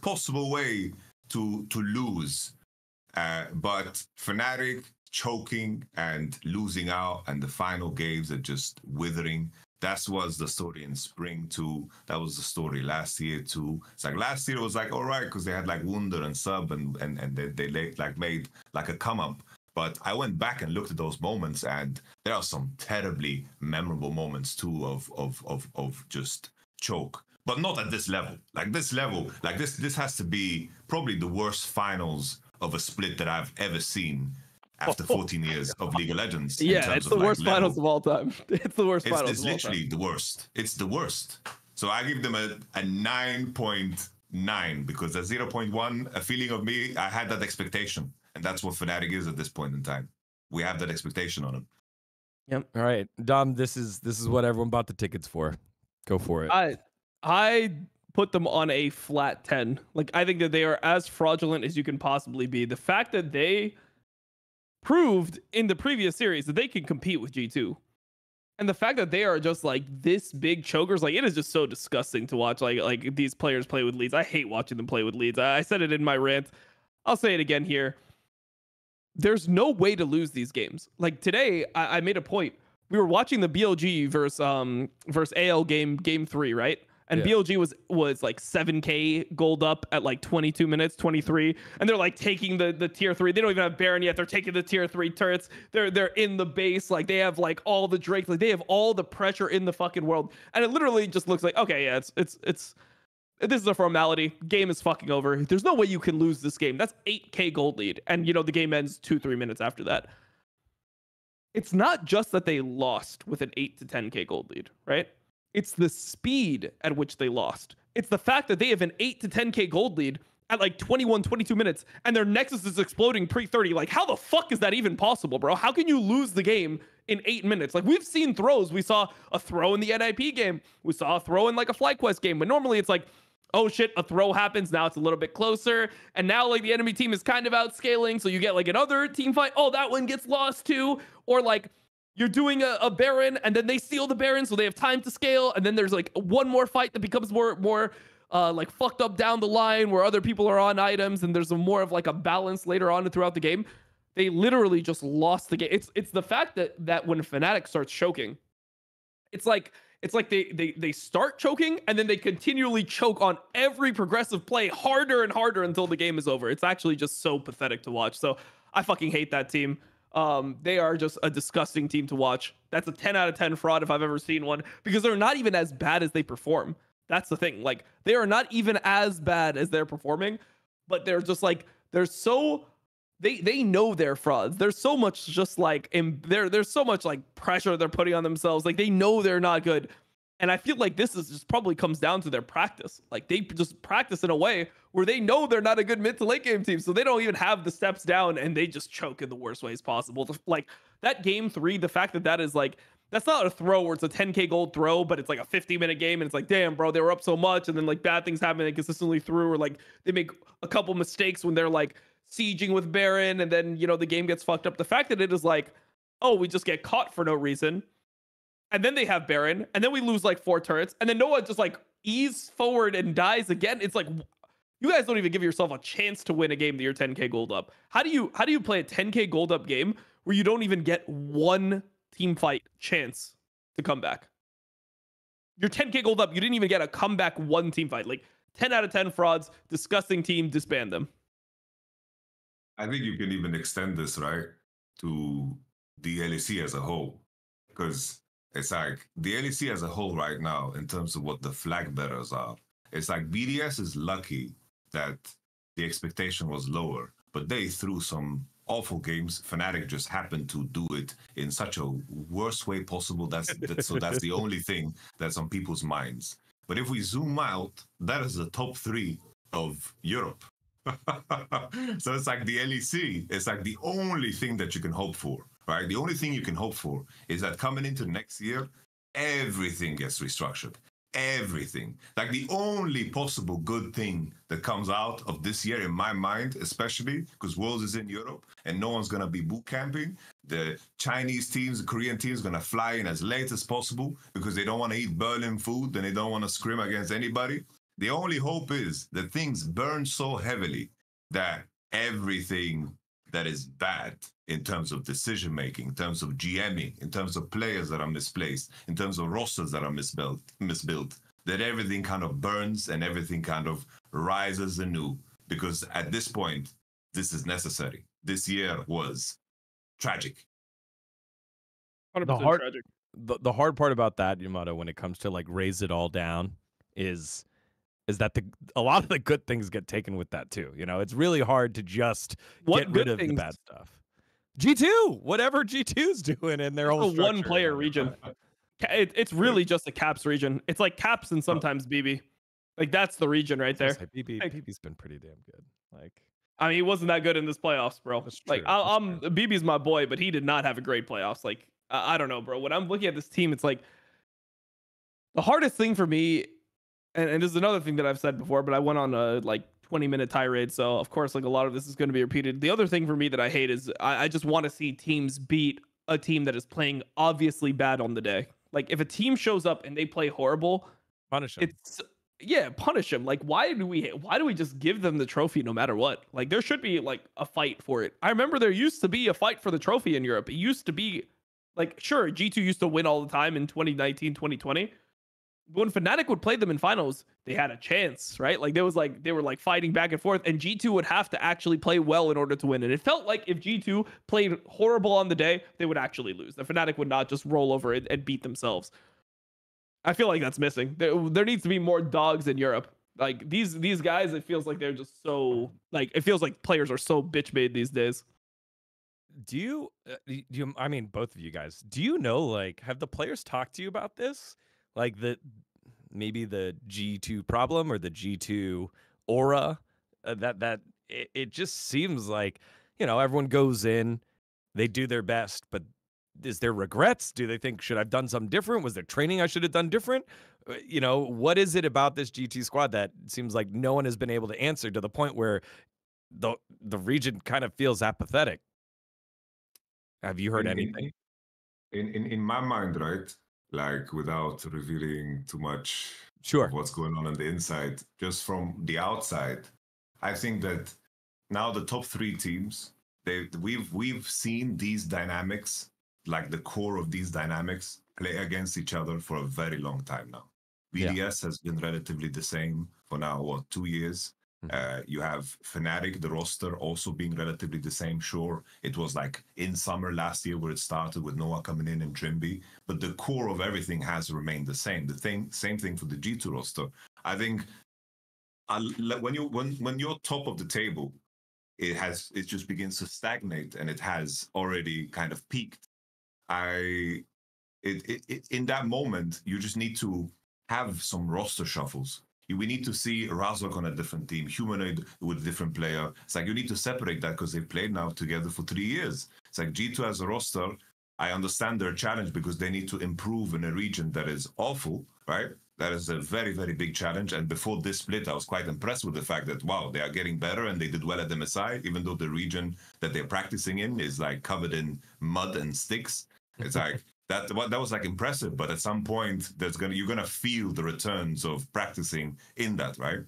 possible way to lose. But Fnatic choking and losing out, and the final games are just withering. That was the story in spring too. That was the story last year too. It's like last year it was like all right because they had like Wunder and Sub and they like made like a come up. But I went back and looked at those moments, and there are some terribly memorable moments too of just choke. but not at this level. Like this has to be probably the worst finals of a split that I've ever seen after 14 years of League of Legends. Yeah, it's the worst finals of all time. It's the worst finals of all time. It's literally the worst. It's the worst. So I give them a 9.9 because at 0.1, a feeling of me, I had that expectation. And that's what Fnatic is at this point in time. We have that expectation on them. Yep. All right, Dom, this is what everyone bought the tickets for. Go for it. I put them on a flat 10. Like, I think that they are as fraudulent as you can possibly be. The fact that they proved in the previous series that they can compete with G2. And the fact that they are just like this big chokers, like it is just so disgusting to watch. Like these players play with leads. I hate watching them play with leads. I said it in my rant. I'll say it again here. There's no way to lose these games. Like today, I made a point. We were watching the BLG versus AL game 3, right? And yeah. BLG was like 7K gold up at like 22 minutes, 23. And they're like taking the tier 3. They don't even have Baron yet. They're taking the tier 3 turrets. They're in the base. Like they have like all the Drakes. Like they have all the pressure in the fucking world. And it literally just looks like, okay, yeah, it's this is a formality. Game is fucking over. There's no way you can lose this game. That's 8K gold lead. And you know, the game ends 2-3 minutes after that. It's not just that they lost with an 8 to 10K gold lead, right? It's the speed at which they lost. It's the fact that they have an 8 to 10K gold lead at like 21, 22 minutes, and their Nexus is exploding pre-30. Like, how the fuck is that even possible, bro? How can you lose the game in 8 minutes? Like, we've seen throws. We saw a throw in the NIP game. We saw a throw in like a FlyQuest game. But normally it's like, oh shit, a throw happens. Now it's a little bit closer. And now like the enemy team is kind of outscaling. So you get like another team fight. Oh, that one gets lost too. Or like, you're doing a Baron and then they steal the Baron so they have time to scale. And then there's like one more fight that becomes more like fucked up down the line where other people are on items and there's more of like a balance later on throughout the game. They literally just lost the game. It's the fact that when Fnatic starts choking, it's like they start choking and then they continually choke on every progressive play harder and harder until the game is over. It's actually just so pathetic to watch. So I fucking hate that team. They are just a disgusting team to watch. That's a 10 out of 10 fraud if I've ever seen one, because they're not even as bad as they perform. That's the thing. Like, they are not even as bad as they're performing, but they're just like, they're so, they know they're frauds. There's so much just like, there's so much like pressure they're putting on themselves. Like, they know they're not good. And I feel like this is just probably comes down to their practice. Like, they just practice in a way where they know they're not a good mid to late game team. So they don't even have the steps down and they just choke in the worst ways possible. Like that game 3, the fact that is like, that's not a throw where it's a 10K gold throw, but it's like a 50-minute game. And it's like, damn, bro, they were up so much. And then like bad things happen and consistently through, or like they make a couple mistakes when they're like sieging with Baron. And then, you know, the game gets fucked up. The fact that it is like, oh, we just get caught for no reason. And then they have Baron, and then we lose like 4 turrets, and then Noah just like ease forward and dies again. It's like, you guys don't even give yourself a chance to win a game that you're 10K gold up. How do you play a 10K gold up game where you don't even get one team fight chance to come back? You're 10K gold up, you didn't even get a comeback one team fight. Like 10 out of 10 frauds, disgusting team, disband them. I think you can even extend this, right, to the LEC as a whole, because it's like the LEC as a whole right now, in terms of what the flag bearers are, it's like BDS is lucky that the expectation was lower, but they threw some awful games. Fnatic just happened to do it in such a worst way possible. So that's the only thing that's on people's minds. But if we zoom out, that is the top 3 of Europe. So it's like the LEC, it's like the only thing that you can hope for. Right? The only thing you can hope for is that coming into next year, everything gets restructured. Everything. Like the only possible good thing that comes out of this year, in my mind, especially because Worlds is in Europe and no one's going to be boot camping. The Chinese teams, the Korean teams going to fly in as late as possible because they don't want to eat Berlin food and they don't want to scrim against anybody. The only hope is that things burn so heavily that everything that is bad in terms of decision making, in terms of GMing, in terms of players that are misplaced, in terms of rosters that are misbuilt, that everything kind of burns and everything kind of rises anew. Because at this point, this is necessary. This year was tragic. 100% tragic. The hard part about that, Yamato, when it comes to like raise it all down, is that a lot of the good things get taken with that too. You know, it's really hard to just get rid of the bad stuff. G2, whatever G2's doing in their whole a structure. one player region. It's really just a Caps region. It's like Caps and sometimes BB. Like that's the region right there. BB's been pretty damn good. Like, I mean, he wasn't that good in this playoffs, bro. Like, BB's my boy, but he did not have a great playoffs. Like, I don't know, bro. When I'm looking at this team, it's like the hardest thing for me, and this is another thing that I've said before, but I went on a like 20-minute tirade, so of course, like a lot of this is going to be repeated. The other thing for me that I hate is I just want to see teams beat a team that is playing obviously bad on the day. Like, if a team shows up and they play horrible, punish them. Punish them. Like, why do we just give them the trophy no matter what? Like, there should be like a fight for it. I remember there used to be a fight for the trophy in Europe. It used to be like, sure, G2 used to win all the time in 2019, 2020. But when Fnatic would play them in finals, they had a chance, right? Like, they were like fighting back and forth, and G2 would have to actually play well in order to win. And it felt like if G2 played horrible on the day, they would actually lose. The Fnatic would not just roll over and beat themselves. I feel like that's missing. There needs to be more dogs in Europe. Like these guys, it feels like they're just so like, it feels like players are so bitch made these days. Do you I mean, both of you guys, do you know, like, have the players talked to you about this? Like maybe the G2 problem or the G2 aura, it just seems like, you know, everyone goes in, they do their best, but is there regrets? Do they think, should I have done something different? Was there training I should have done different? You know, what is it about this GT squad that seems like no one has been able to answer, to the point where the region kind of feels apathetic? Have you heard anything? In my mind, right? Like, without revealing too much of what's going on the inside, just from the outside, I think that now the top three teams, we've seen these dynamics, like the core of these dynamics, play against each other for a very long time now. BDS has been relatively the same for now, 2 years? You have Fnatic, the roster also being relatively the same. Sure, it was like in summer last year where it started with Noah coming in and Trimby, but the core of everything has remained the same. Same thing for the G2 roster. I think when you're top of the table, it just begins to stagnate, and it has already kind of peaked. In that moment, you just need to have some roster shuffles. We need to see Razork on a different team, Humanoid with a different player. It's like you need to separate that, because they've played now together for 3 years. It's like G2 as a roster, I understand their challenge because they need to improve in a region that is awful, right? That is a very, very big challenge. And before this split, I was quite impressed with the fact that, wow, they are getting better and they did well at MSI, even though the region that they're practicing in is like covered in mud and sticks. It's like, that was like impressive, but at some point you're gonna feel the returns of practicing in that, right?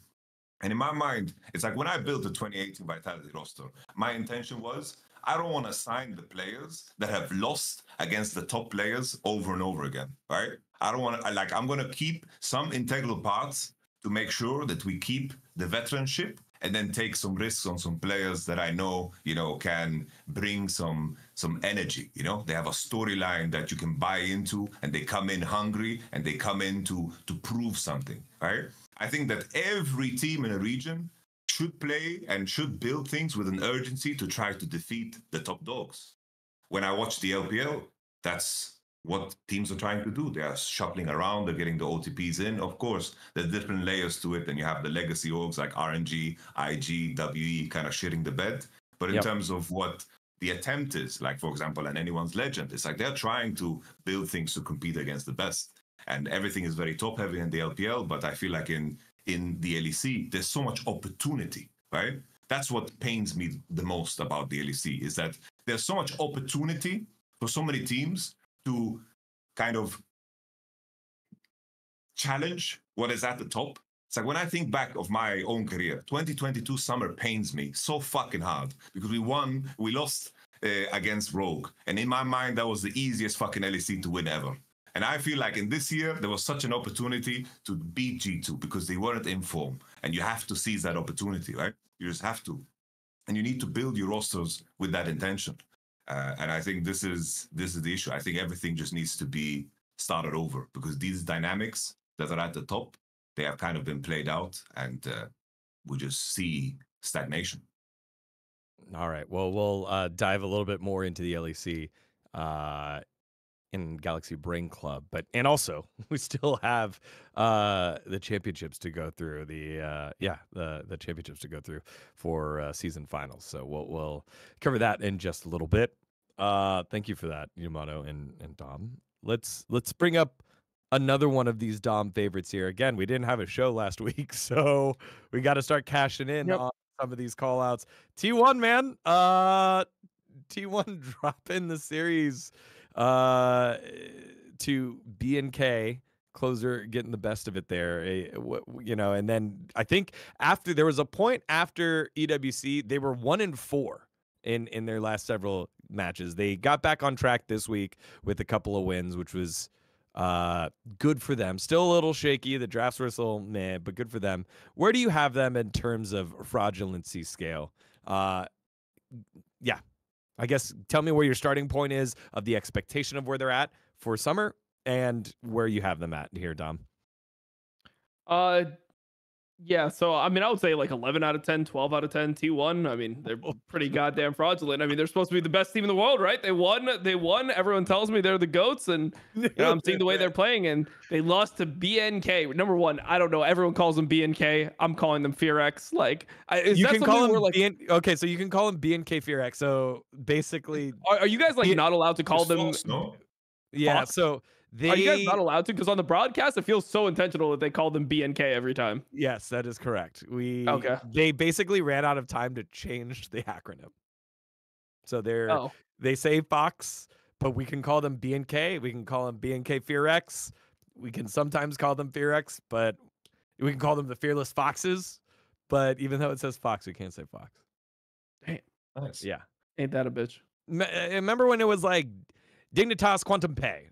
And in my mind, it's like when I built the 2018 Vitality roster, my intention was, I don't want to sign the players that have lost against the top players over and over again, right? I don't want to, I'm going to keep some integral parts to make sure that we keep the veteranship, and then take some risks on some players that I know, can bring some energy. They have a storyline that you can buy into, and they come in hungry, and they come in to prove something, right? I think that every team in a region should play and should build things with an urgency to try to defeat the top dogs. When I watch the LPL, that's what teams are trying to do. They are shuffling around, they're getting the OTPs in. Of course, there's different layers to it, and you have the legacy orgs like RNG, IG, WE kind of shitting the bed. But in terms of what the attempt is, like, for example, an Anyone's Legend, it's like they're trying to build things to compete against the best. And everything is very top heavy in the LPL, but I feel like in the LEC, there's so much opportunity, right? That's what pains me the most about the LEC, is that there's so much opportunity for so many teams to kind of challenge what is at the top. It's like when I think back of my own career, 2022 summer pains me so fucking hard, because we lost against Rogue. And in my mind, that was the easiest fucking LEC to win ever. And I feel like in this year, there was such an opportunity to beat G2 because they weren't in form. And you have to seize that opportunity, right? You just have to. And you need to build your rosters with that intention. And I think this is the issue. I think everything just needs to be started over, because these dynamics that are at the top, they have kind of been played out, and we just see stagnation. All right. Well, we'll dive a little bit more into the LEC in Galaxy Brain Club, and also we still have the championships to go through. The championships to go through for season finals. So we'll cover that in just a little bit. Thank you for that, Yamato and Dom. Let's bring up another one of these Dom favorites here. Again, we didn't have a show last week, so we got to start cashing in on some of these call outs. T1, man. T1 dropping the series to BNK. Closer getting the best of it there, and then I think there was a point after EWC, they were 1-4 in their last several matches. They got back on track this week with a couple of wins, which was good for them. Still a little shaky. The drafts were still meh, but good for them. Where do you have them in terms of fraudulency scale? Yeah, I guess tell me where your starting point is of the expectation of where they're at for summer and where you have them at here, Dom. Yeah, so I mean, I would say like 11 out of 10, 12 out of 10 T1. I mean, they're pretty goddamn fraudulent. I mean, they're supposed to be the best team in the world, right? They won. Everyone tells me they're the GOATs, and I'm seeing the way they're playing, and they lost to BNK. Number one, I don't know. Everyone calls them BNK. I'm calling them FearX. Like, you can call them like okay, so you can call them BNK FearX. So basically, are you guys like not allowed to call them? False, no? Yeah, Fox? so are you guys not allowed to? Because on the broadcast, it feels so intentional that they call them BNK every time. Yes, that is correct. Okay. They basically ran out of time to change the acronym. So they say Fox, but we can call them BNK. We can call them BNK FearX. We can sometimes call them FearX, but we can call them the Fearless Foxes. But even though it says Fox, we can't say Fox. Damn. Nice. Yeah. Ain't that a bitch? Remember when it was like Dignitas Quantum Pay.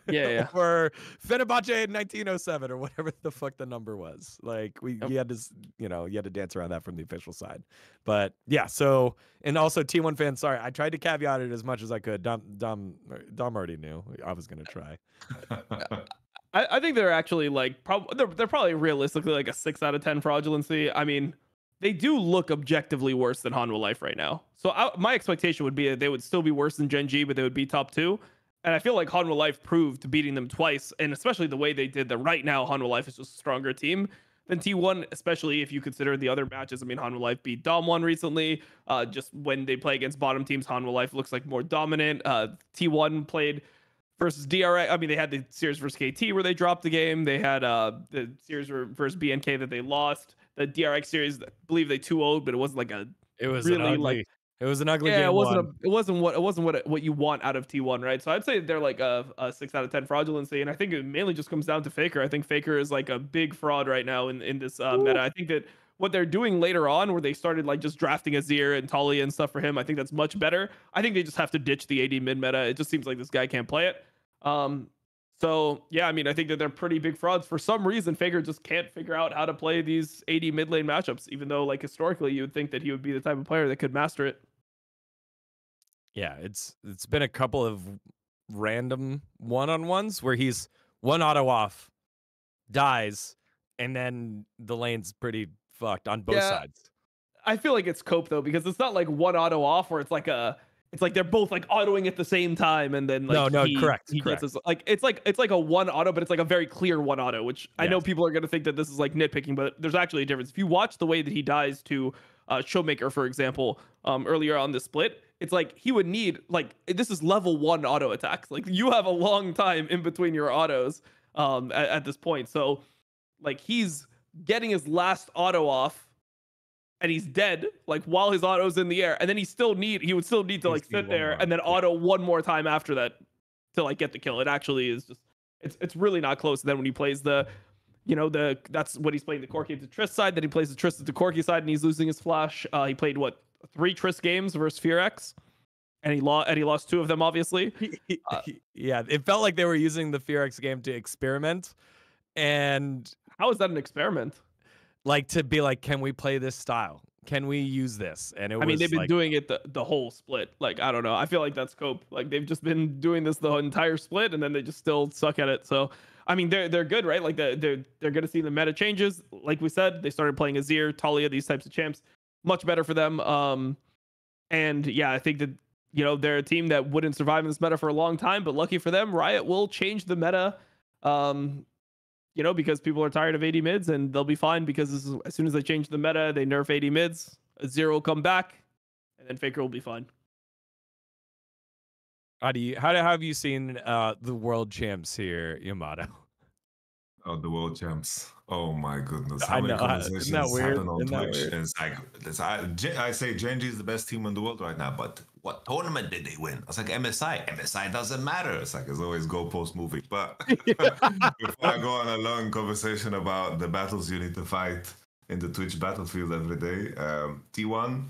Yeah. Or Fenerbahce in 1907 or whatever the fuck the number was. Like you had to, you had to dance around that from the official side. But yeah, so, and also T1 fans, sorry, I tried to caveat it as much as I could. Dom already knew I was going to try. I think they're actually like, they're probably realistically like a 6 out of 10 fraudulency. I mean, they do look objectively worse than Hanwha Life right now. So my expectation would be that they would still be worse than Gen G, but they would be top 2. And I feel like Hanwha Life proved beating them twice, and especially the way they did that right now, Hanwha Life is just a stronger team than T1, especially if you consider the other matches. I mean, Hanwha Life beat Dom1 recently. Just when they play against bottom teams, Hanwha Life looks like more dominant. T1 played versus DRX. I mean, they had the series versus KT where they dropped the game. They had the series versus BNK that they lost. The DRX series, I believe they 2-0'd, but it wasn't like it was really it was an ugly game. It wasn't what you want out of T1, right? So I'd say they're like a 6 out of 10 fraudulency, and I think it mainly just comes down to Faker. I think Faker is like a big fraud right now in this meta. I think that what they're doing later on, where they started like just drafting Azir and Talia and stuff for him, I think that's much better. I think they just have to ditch the AD mid meta. It just seems like this guy can't play it. So yeah, I mean, I think that they're pretty big frauds. For some reason, Faker just can't figure out how to play these AD mid lane matchups, even though like historically you would think that he would be the type of player that could master it. Yeah, it's been a couple of random one-on-ones where he's one auto off, dies, and then the lane's pretty fucked on both sides. I feel like it's cope though, because it's not like one auto off where it's like they're both like autoing at the same time, and then like correct. Gets his, like it's like a one auto, but it's like a very clear one auto, which I know people are gonna think that this is like nitpicking, but there's actually a difference. If you watch the way that he dies to Showmaker, for example, earlier on the split, it's like he would need like this is level 1 auto attacks. Like you have a long time in between your autos at this point, so like he's getting his last auto off. And he's dead, like while his auto's in the air, and then he would still need to like sit there and then auto one more time after that to like get the kill. It actually is just, it's really not close. And then when he plays that's what he's playing the Corki to Triss side. Then he plays the Triss to Corki side, and he's losing his flash. He played 3 Triss games versus FearX, and he lost 2 of them, obviously. Yeah, it felt like they were using the FearX game to experiment. And how is that an experiment? Like to be like, can we play this style? Can we use this? And it I mean, was they've been like, doing it the whole split. Like, I don't know. I feel like that's cope. Like they've just been doing this the entire split, and then they just still suck at it. So, I mean, they're good, right? Like they're gonna see the meta changes. Like we said, they started playing Azir, Talia, these types of champs. Much better for them. And yeah, I think that they're a team that wouldn't survive in this meta for a long time, but lucky for them, Riot will change the meta. Because people are tired of 80 mids, and they'll be fine because as soon as they change the meta, they nerf 80 mids. Azir will come back, and then Faker will be fine. how have you seen the world champs here, Yamato? Oh, the world champs. Oh my goodness. I How many know, conversations isn't that weird? happen on Isn't that Twitch? weird? And it's like, I say Genji is the best team in the world right now, but what tournament did they win? I was like, MSI. MSI doesn't matter. It's like, it's always goalpost moving. But before I go on a long conversation about the battles you need to fight in the Twitch battlefield every day, T1,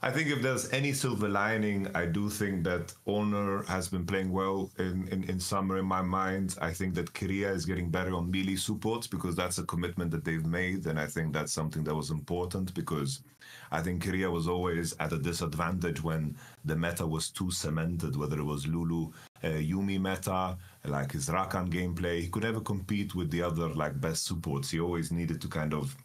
I think if there's any silver lining, I do think that Honor has been playing well in summer in my mind. I think that Korea is getting better on melee supports because that's a commitment that they've made. And I think that's something that was important because I think Korea was always at a disadvantage when the meta was too cemented, whether it was Lulu, Yumi meta, like his Rakan gameplay. He could never compete with the other like best supports. He always needed to kind of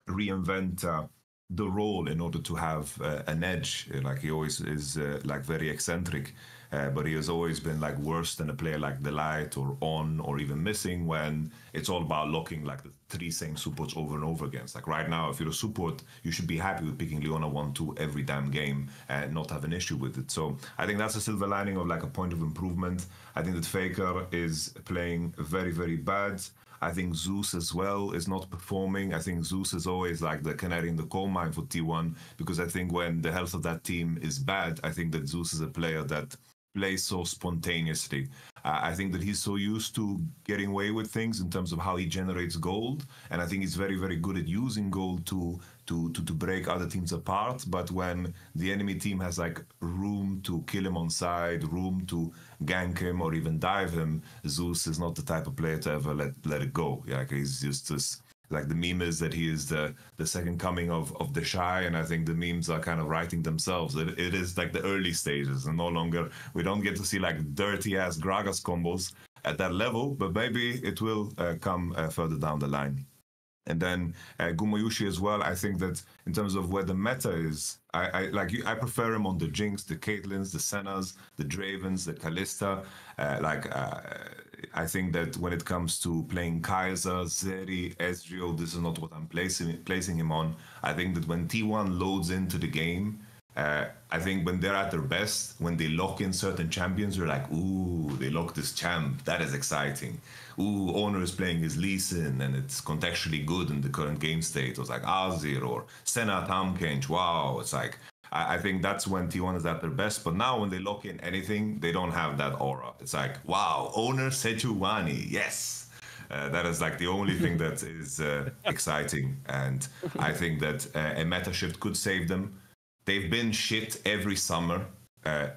reinvent the role in order to have an edge. Like he always is like very eccentric, but he has always been like worse than a player like Delight or On or even Missing when it's all about locking like the three same supports over and over again. It's like right now, if you're a support, you should be happy with picking Leona 1-2 every damn game and not have an issue with it. So I think that's a silver lining of like a point of improvement. I think that Faker is playing very, very bad. I think Zeus as well is not performing. I think Zeus is always like the canary in the coal mine for T1 because I think when the health of that team is bad, I think that Zeus is a player that plays so spontaneously. I think that he's so used to getting away with things in terms of how he generates gold, and I think he's very, very good at using gold to break other teams apart. But when the enemy team has like room to kill him on side, room to gank him or even dive him, Zeus is not the type of player to ever let it go. Yeah, like he's just this. Like the meme is that he is the second coming of the Shy, and I think the memes are kind of writing themselves. It is like the early stages, and no longer we don't get to see like dirty ass Gragas combos at that level, but maybe it will come further down the line. And then Gumayushi as well. I think that in terms of where the meta is, I prefer him on the Jinx, the Caitlyn's, the Sennas, the Dravens, the Kalista. I think that when it comes to playing Kaiser, Zeri, Ezreal, this is not what I'm placing him on. I think that when T1 loads into the game, I think when they're at their best, when they lock in certain champions, you're like, ooh, they lock this champ. That is exciting. Ooh, Honor is playing his Lee Sin, and it's contextually good in the current game state. It was like Azir or Senna Tamkench. Wow, it's like, I think that's when T1 is at their best. But now when they lock in anything, they don't have that aura. It's like, wow, Honor Sejuani, yes. That is like the only thing that is exciting. And I think that a meta shift could save them. They've been shit every summer.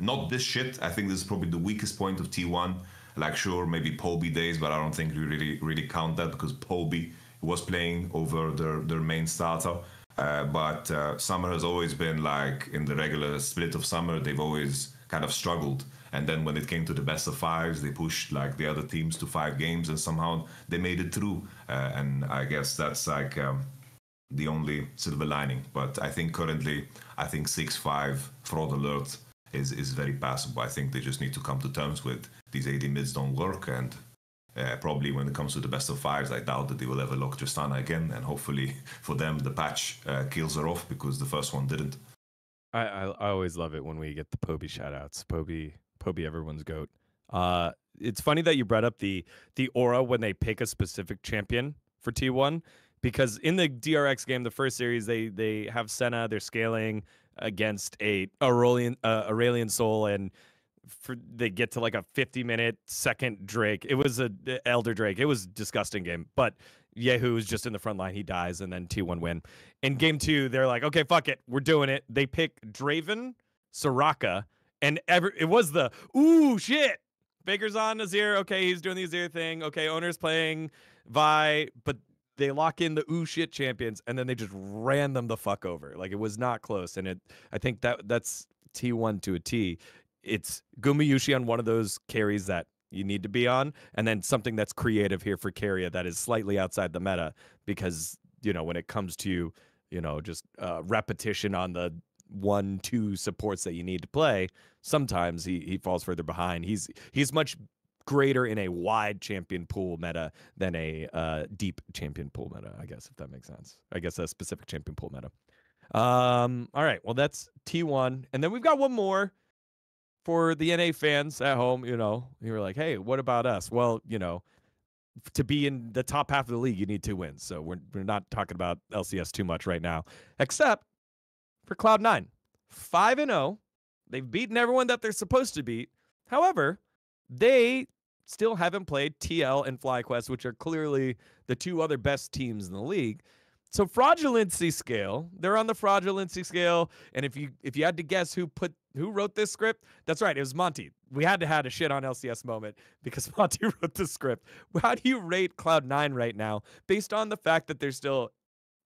Not this shit. I think this is probably the weakest point of T1. Like, sure, maybe Poby days, but I don't think we really count that because Poby was playing over their main starter. But summer has always been like in the regular split of summer, they've always kind of struggled. And then when it came to the best of fives, they pushed like the other teams to 5 games and somehow they made it through. And I guess that's like the only silver lining. But I think currently, 6-5 fraud alert is very passable. I think they just need to come to terms with these 80 mids don't work. And probably when it comes to the best of fives, I doubt that they will ever lock Justana again. And hopefully for them, the patch kills her off because the first one didn't. I always love it when we get the Poby shoutouts. Poby, everyone's goat. It's funny that you brought up the aura when they pick a specific champion for T1, because in the DRX game, the first series, they have Senna, they're scaling against a Aurelian Soul, and they get to like a 50-minute second Drake. It was a Elder Drake. It was a disgusting game, but Yehu is just in the front line. He dies, and then T1 win. In game 2, they're like, okay, fuck it, we're doing it. They pick Draven, Soraka, and it was the ooh shit. Baker's on Azir. Okay, he's doing the Azir thing. Okay, Owner's playing Vi, but they lock in the shit champions, and then they just ran them the fuck over. Like, it was not close. And I think that's T1 to a T. It's Gumayushi on one of those carries that you need to be on, and then something that's creative here for Keria that is slightly outside the meta, because, when it comes to, just repetition on the 1-2 supports that you need to play, sometimes he falls further behind. He's much greater in a wide champion pool meta than a deep champion pool meta, I guess, if that makes sense. I guess a specific champion pool meta. All right, well, that's T1. And then we've got one more for the NA fans at home. You were like, hey, what about us? Well, to be in the top half of the league, you need 2 wins. So we're not talking about LCS too much right now, except for Cloud9. 5-0. They've beaten everyone that they're supposed to beat. However, they still haven't played TL and FlyQuest, which are clearly the 2 other best teams in the league. So fraudulency scale, they're on the fraudulency scale. And if you had to guess who wrote this script, that's right, it was Monty. We had to have a shit on LCS moment because Monty wrote the script. How do you rate Cloud9 right now based on the fact that they're still,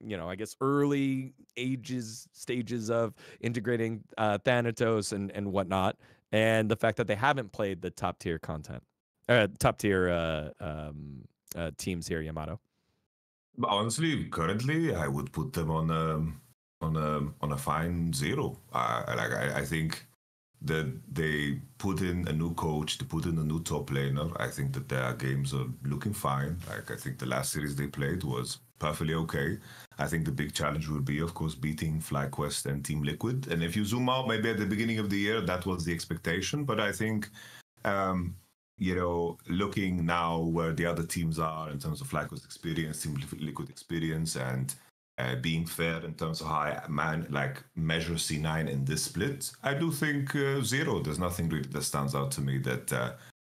I guess, early stages of integrating Thanatos and whatnot, and the fact that they haven't played the top tier teams here, Yamato? Honestly, currently, I would put them on a fine 0. I think that they put in a new coach, to put in a new top laner. I think that their games are looking fine. I think the last series they played was perfectly okay. I think the big challenge will be, of course, beating FlyQuest and Team Liquid. And if you zoom out, maybe at the beginning of the year, that was the expectation. But I think, looking now where the other teams are in terms of FlyQuest experience, Team Liquid experience, and being fair in terms of how I measure C9 in this split, I do think 0. There's nothing really that stands out to me that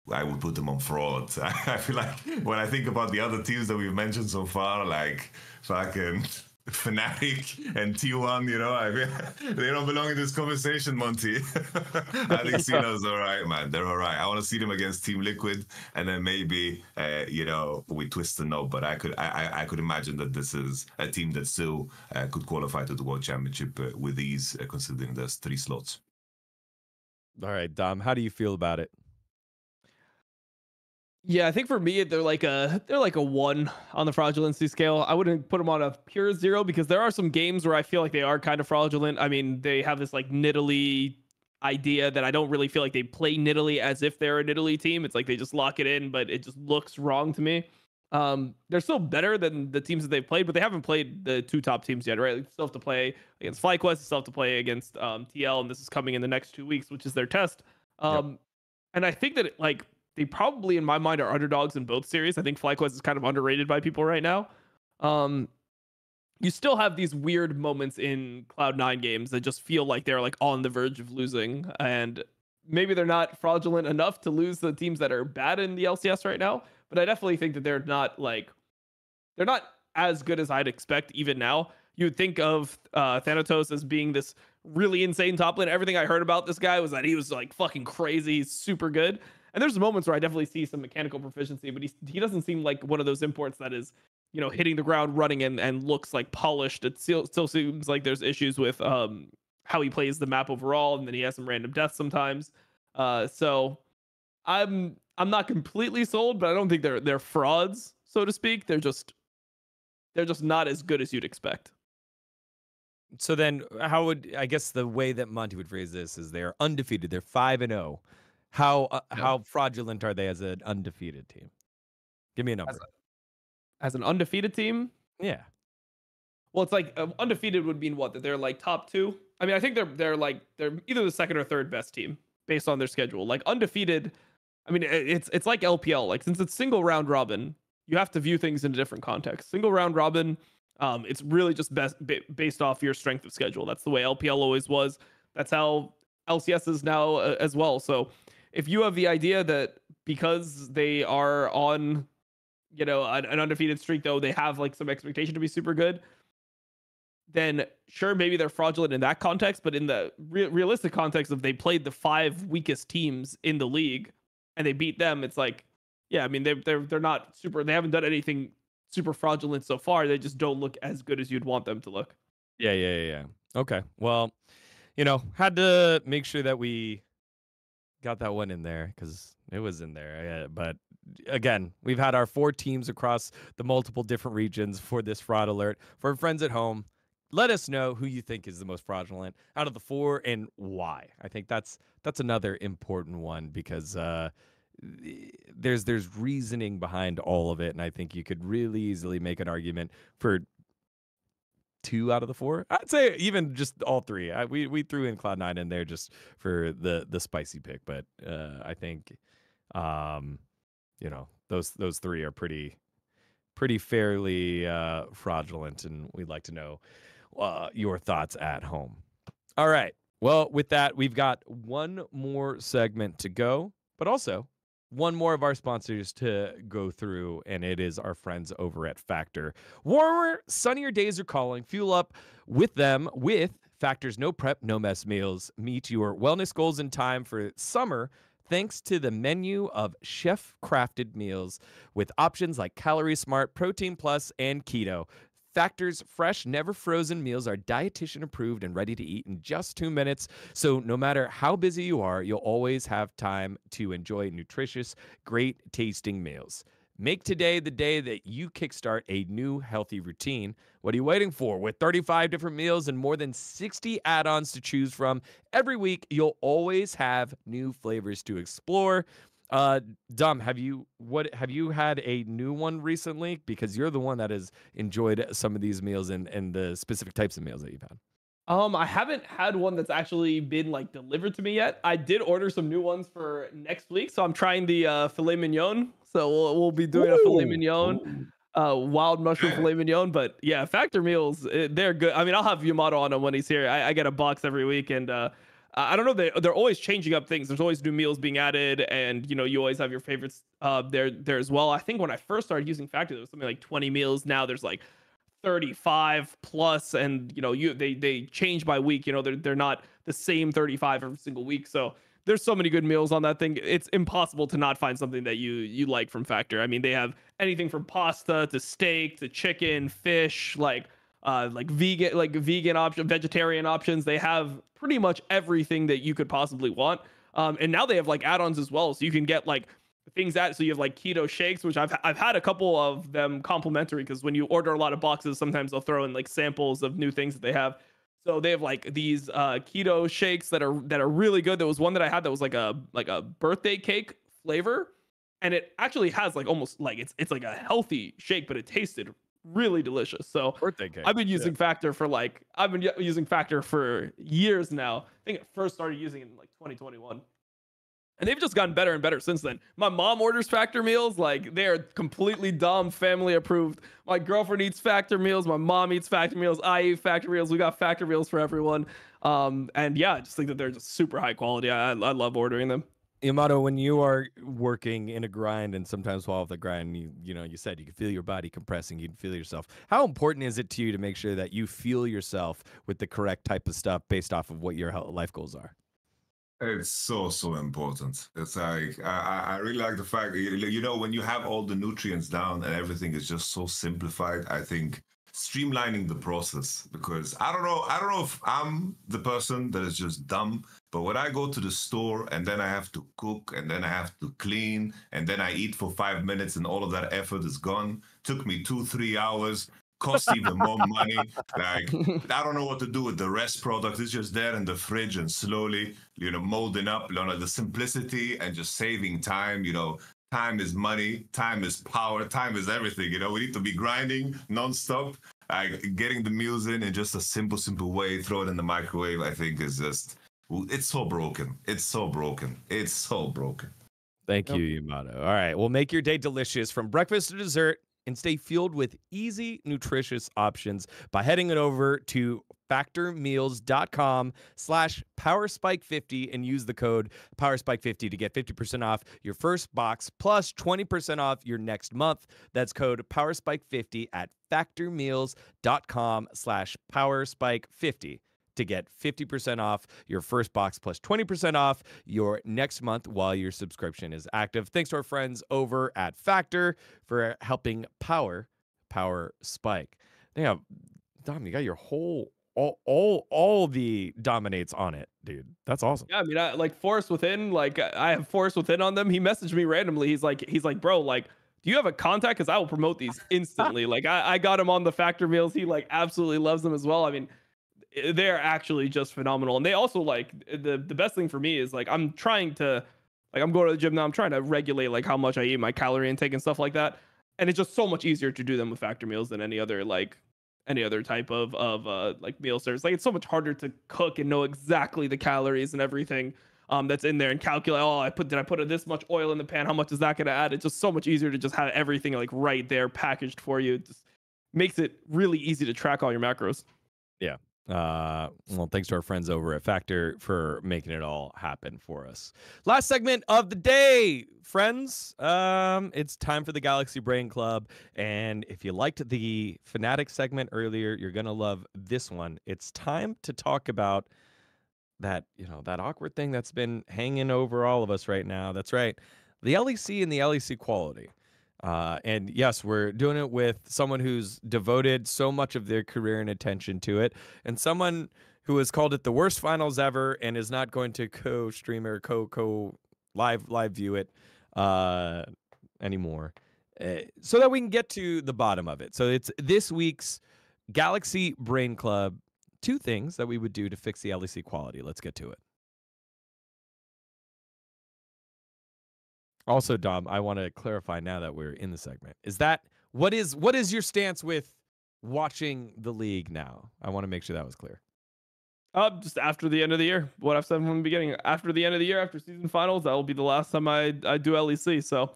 I would put them on fraud. I feel like when I think about the other teams that we've mentioned so far, like fucking Fnatic and T1, they don't belong in this conversation, Monty. I think Cena's all right, man. They're all right. I want to see them against Team Liquid, and then maybe, we twist the knob. But I could imagine that this is a team that still could qualify to the World Championship with ease, considering there's 3 slots. All right, Dom, how do you feel about it? Yeah, I think for me, they're like a 1 on the fraudulency scale. I wouldn't put them on a pure 0 because there are some games where I feel like they are kind of fraudulent. I mean, they have this like Nidalee idea that I don't really feel like they play Nidalee as if they're a Nidalee team. It's like they just lock it in, but it just looks wrong to me. They're still better than the teams that they've played, but they haven't played the 2 top teams yet, right? They still have to play against FlyQuest, they still have to play against TL, and this is coming in the next 2 weeks, which is their test. And I think that they probably, in my mind, are underdogs in both series. I think FlyQuest is kind of underrated by people right now. You still have these weird moments in Cloud9 games that just feel like they're like on the verge of losing, and maybe they're not fraudulent enough to lose the teams that are bad in the LCS right now. But I definitely think that they're not as good as I'd expect even now. You would think of Thanatos as being this really insane top lane. Everything I heard about this guy was that he was like fucking crazy, super good. And there's moments where I definitely see some mechanical proficiency, but he doesn't seem like one of those imports that is, hitting the ground running and looks like polished. It still seems like there's issues with how he plays the map overall, and then he has some random deaths sometimes. So I'm not completely sold, but I don't think they're frauds, so to speak. They're just not as good as you'd expect. So then, I guess the way that Monty would phrase this is they're undefeated. They're 5-0. How fraudulent are they as an undefeated team? Give me a number. As an undefeated team? Yeah. Well, it's like undefeated would mean what? That they're like top 2? I mean, I think they're either the second or third best team based on their schedule. Like undefeated, I mean, it's like LPL. Like, since it's single round robin, you have to view things in a different context. Single round robin, it's really just based off your strength of schedule. That's the way LPL always was. That's how LCS is now as well. So if you have the idea that because they are on, an undefeated streak, though they have like some expectation to be super good, then sure, maybe they're fraudulent in that context. But in the realistic context of they played the 5 weakest teams in the league and they beat them, it's like, yeah, I mean, they're not super. They haven't done anything super fraudulent so far. They just don't look as good as you'd want them to look. Yeah. Okay. Well, had to make sure that we got that one in there because it was in there. But again, we've had our 4 teams across the multiple different regions for this fraud alert. For our friends at home, let us know who you think is the most fraudulent out of the 4 and why. I think that's another important one because there's reasoning behind all of it, and I think you could really easily make an argument for 2 out of the 4. I'd say even just all 3. We threw in Cloud9 in there just for the spicy pick, but I think those 3 are pretty fairly fraudulent, and we'd like to know your thoughts at home. All right. Well, with that, we've got one more segment to go, but also one more of our sponsors to go through, and it is our friends over at Factor. Warmer, sunnier days are calling. Fuel up with them with Factor's no prep, no mess meals. Meet your wellness goals in time for summer thanks to the menu of chef-crafted meals with options like Calorie Smart, Protein Plus, and Keto. Factor's fresh, never frozen meals are dietitian approved and ready to eat in just 2 minutes. So no matter how busy you are, you'll always have time to enjoy nutritious, great tasting meals. Make today the day that you kickstart a new healthy routine. What are you waiting for? With 35 different meals and more than 60 add-ons to choose from, every week you'll always have new flavors to explore. Dom, have you had a new one recently? Because you're the one that has enjoyed some of these meals and the specific types of meals that you've had. I haven't had one that's actually been like delivered to me yet. I did order some new ones for next week, so I'm trying the filet mignon. So we'll be doing a filet mignon, wild mushroom filet mignon. But yeah, Factor meals, they're good. I mean, I'll have Yamato on them when he's here. I get a box every week, and I don't know, they're always changing up things. There's always new meals being added, and you always have your favorites there as well. I think when I first started using Factor, there was something like 20 meals. Now there's like 35 plus, and they change by week. They're not the same 35 every single week. So there's so many good meals on that thing. It's impossible to not find something that you like from Factor. I mean, they have anything from pasta to steak to chicken, fish, like vegan option, vegetarian options. They have pretty much everything that you could possibly want. And now they have like add-ons as well, so you can get like things so you have like keto shakes, which I've had a couple of them complimentary, because when you order a lot of boxes, sometimes they'll throw in like samples of new things that they have. So they have like these keto shakes that are really good. There was one that I had that was like a birthday cake flavor, and it actually has like almost like it's like a healthy shake, but it tasted really delicious. So Birthday cake. I've been using Factor for years now. I think I first started using it in like 2021. And they've just gotten better and better since then. My mom orders Factor meals. Like, they're completely dumb, family approved. My girlfriend eats Factor meals. My mom eats Factor meals. I eat Factor meals. We got Factor meals for everyone. And yeah, I just think that they're just super high quality. I love ordering them. Yamato, when you are working in a grind, and sometimes while the grind, you said you can feel your body compressing, you can feel yourself. How important is it to you to make sure that you fuel yourself with the correct type of stuff based off of what your life goals are? It's so important. It's like I really like the fact that, when you have all the nutrients down and everything is just so simplified. I think streamlining the process, because I don't know if I'm the person that is just dumb, but when I go to the store and then I have to cook and then I have to clean and then I eat for 5 minutes and all of that effort is gone. Took me 2-3 hours. Cost even more money. Like, I don't know what to do with the rest product. It's just there in the fridge and slowly, molding up. The simplicity and just saving time. Time is money. Time is power. Time is everything. We need to be grinding nonstop. Getting the meals in just a simple way. Throw it in the microwave. I think is just, it's so broken. It's so broken. It's so broken. Thank you, Yamato. All right, well, make your day delicious from breakfast to dessert, and stay fueled with easy, nutritious options by heading it over to factormeals.com/powerspike50 and use the code powerspike50 to get 50% off your first box plus 20% off your next month. That's code powerspike50 at factormeals.com/powerspike50 to get 50% off your first box plus 20% off your next month while your subscription is active. Thanks to our friends over at Factor for helping power power spike. Damn, Dom, you got your whole all the dominates on it, dude. That's awesome. Yeah, I mean, I, like Forest Within, like I have Forest Within on them. He messaged me randomly. He's like, bro, like, do you have a contact? Because I will promote these instantly. Like, I got him on the factor meals. He like absolutely loves them as well. I mean, they're actually just phenomenal. And they also like the best thing for me is like I'm trying to like I'm going to the gym now. I'm trying to regulate like how much I eat, my calorie intake and stuff like that. And it's just so much easier to do them with factor meals than any other type of like meal service. Like it's so much harder to cook and know exactly the calories and everything that's in there and calculate. Oh, did I put this much oil in the pan? How much is that going to add? It's just so much easier to just have everything like right there packaged for you. It just makes it really easy to track all your macros. Yeah. Well, thanks to our friends over at Factor for making it all happen for us. Last segment of the day, friends. It's time for the Galaxy Brain Club. And if you liked the Fnatic segment earlier, you're gonna love this one. It's time to talk about that, that awkward thing that's been hanging over all of us right now. That's right. The LEC and the LEC quality. And yes, we're doing it with someone who's devoted so much of their career and attention to it, and someone who has called it the worst finals ever and is not going to co-stream or live view it anymore, so that we can get to the bottom of it. So it's this week's Galaxy Brain Club. 2 things that we would do to fix the LEC quality. Let's get to it. Also, Dom, I want to clarify now that we're in the segment. What is your stance with watching the league now? I want to make sure that was clear. Just after the end of the year. What I've said from the beginning. After the end of the year, after season finals, that will be the last time I do LEC. So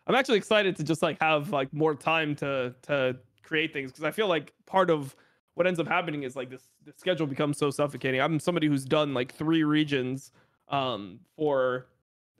I'm actually excited to just like have like more time to create things, because I feel like part of what ends up happening is like the schedule becomes so suffocating. I'm somebody who's done like 3 regions for,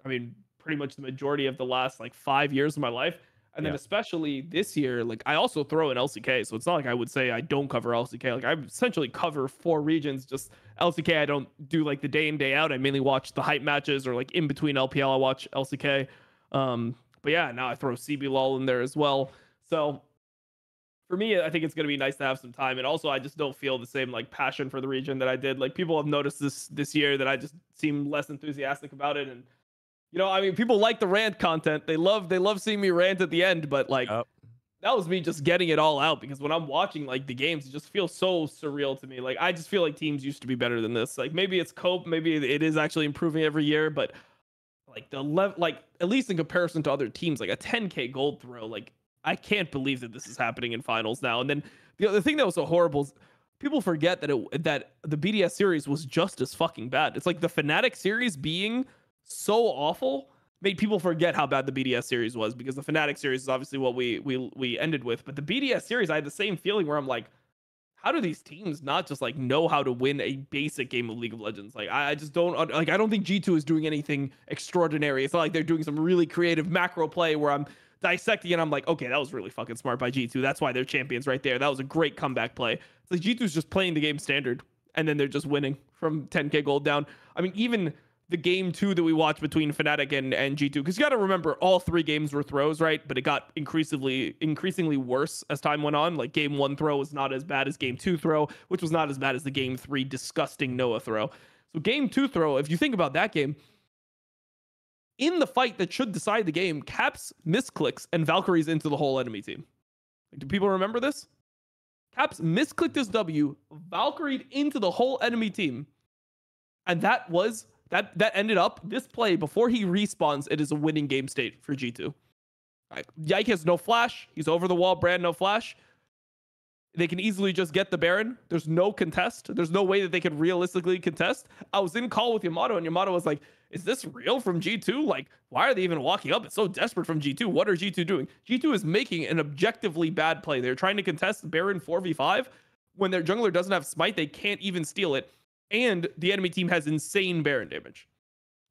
I mean, pretty much the majority of the last like 5 years of my life. And then especially this year, like I also throw in LCK. So it's not like I would say I don't cover LCK. Like I essentially cover 4 regions. Just LCK, I don't do like the day in, day out. I mainly watch the hype matches, or like in between LPL, I watch LCK. But yeah, now I throw CBLOL in there as well. So for me, I think it's going to be nice to have some time. And also, I just don't feel the same like passion for the region that I did. Like people have noticed this year that I just seem less enthusiastic about it. And I mean, people like the rant content. They love seeing me rant at the end. But like that was me just getting it all out, because when I'm watching like the games, it just feels so surreal to me. Like I just feel like teams used to be better than this. Like maybe it's cope, maybe it is actually improving every year, but like the level, like at least in comparison to other teams, like a 10K gold throw, like I can't believe that this is happening in finals now. And then the other thing that was so horrible is people forget that the BDS series was just as fucking bad. It's like the Fnatic series being so awful made people forget how bad the BDS series was, because the Fnatic series is obviously what we ended with. But the BDS series, I had the same feeling where I'm like, how do these teams not just like know how to win a basic game of League of Legends? Like I just don't like, I don't think G2 is doing anything extraordinary. It's not like they're doing some really creative macro play where I'm dissecting and I'm like, okay, that was really fucking smart by G2. That's why they're champions right there. That was a great comeback play. It's like G2's just playing the game standard, and then they're just winning from 10K gold down. I mean, even the game 2 that we watched between Fnatic and G2, because you got to remember all 3 games were throws, right? But it got increasingly worse as time went on. Like game 1 throw was not as bad as game 2 throw, which was not as bad as the game 3 disgusting Noah throw. So game 2 throw, if you think about that game, in the fight that should decide the game, Caps misclicks and Valkyries into the whole enemy team. Do people remember this? Caps misclicked his W, Valkyried into the whole enemy team, and that ended up, this play, before he respawns, it is a winning game state for G2. Right. Yike has no flash. He's over the wall. Brand, no flash. They can easily just get the Baron. There's no contest. There's no way that they could realistically contest. I was in call with Yamato, and Yamato was like, is this real from G2? Like, why are they even walking up? It's so desperate from G2. What are G2 doing? G2 is making an objectively bad play. They're trying to contest Baron 4v5. When their jungler doesn't have smite, they can't even steal it. And the enemy team has insane Baron damage.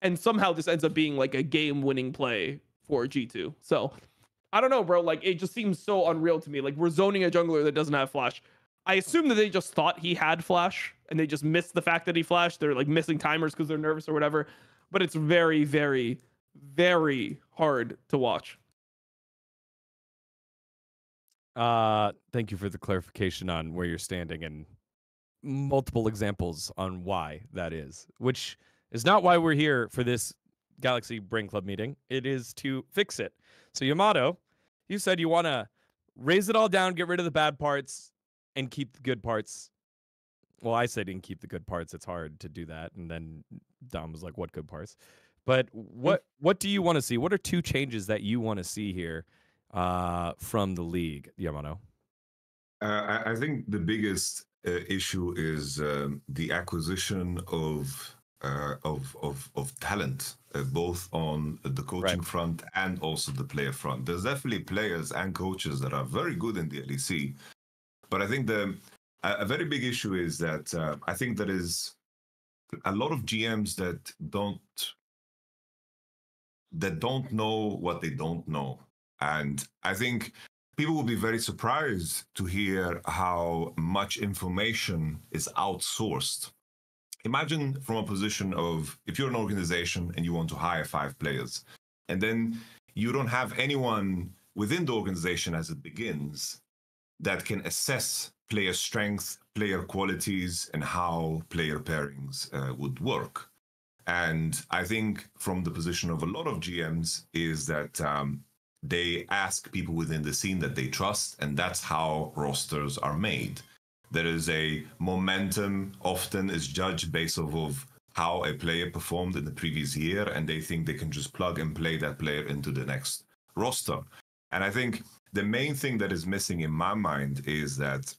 And somehow this ends up being like a game-winning play for G2. So, I don't know, bro. Like, it just seems so unreal to me. Like, we're zoning a jungler that doesn't have flash. I assume that they just thought he had flash, and they just missed the fact that he flashed. They're, like, missing timers because they're nervous or whatever. But it's very, very, very hard to watch. Thank you for the clarification on where you're standing and multiple examples on why that is, which is not why we're here for this Galaxy Brain Club meeting. It is to fix it. So Yamato, you said you want to raise it all down, get rid of the bad parts, and keep the good parts. Well, I said didn't keep the good parts. It's hard to do that. And then Dom was like, "What good parts?" But what do you want to see? What are two changes that you want to see here from the league, Yamato? I think the biggest issue is the acquisition of talent, both on the coaching front and also the player front. There's definitely players and coaches that are very good in the LEC, but I think a very big issue is that I think there is a lot of GMs that don't know what they don't know, and I think people will be very surprised to hear how much information is outsourced. Imagine from a position of, if you're an organization and you want to hire 5 players, and then you don't have anyone within the organization as it begins that can assess player strength, player qualities, and how player pairings would work. And I think from the position of a lot of GMs is that they ask people within the scene that they trust, and that's how rosters are made. There is a momentum, often is judged based off of how a player performed in the previous year, and they think they can just plug and play that player into the next roster. And I think the main thing that is missing in my mind is that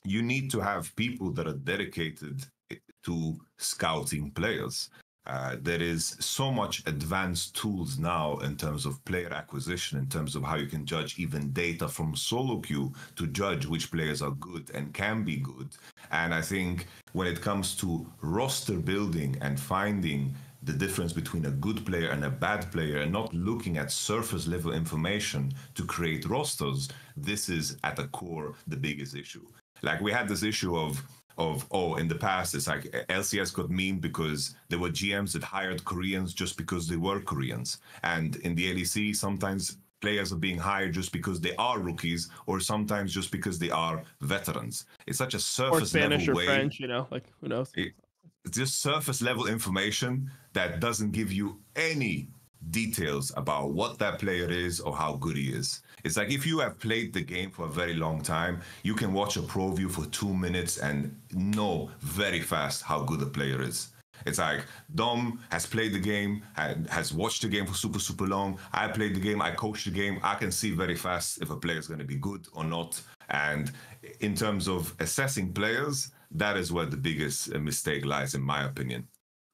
you need to have people that are dedicated to scouting players. There is so much advanced tools now in terms of player acquisition, in terms of how you can judge even data from solo queue to judge which players are good and can be good. And I think when it comes to roster building and finding the difference between a good player and a bad player and not looking at surface level information to create rosters, this is at the core the biggest issue. Like we had this issue of in the past, it's like LCS got memed because there were GMs that hired Koreans just because they were Koreans. And in the LEC, sometimes players are being hired just because they are rookies, or sometimes just because they are veterans. It's such a surface level way. Or Spanish or French, like who knows? It's just surface level information that doesn't give you any details about what that player is or how good he is. It's like if you have played the game for a very long time, you can watch a pro view for 2 minutes and know very fast how good a player is. It's like Dom has played the game, has watched the game for super, super long. I played the game, I coached the game. I can see very fast if a player is going to be good or not. And in terms of assessing players, that is where the biggest mistake lies, in my opinion.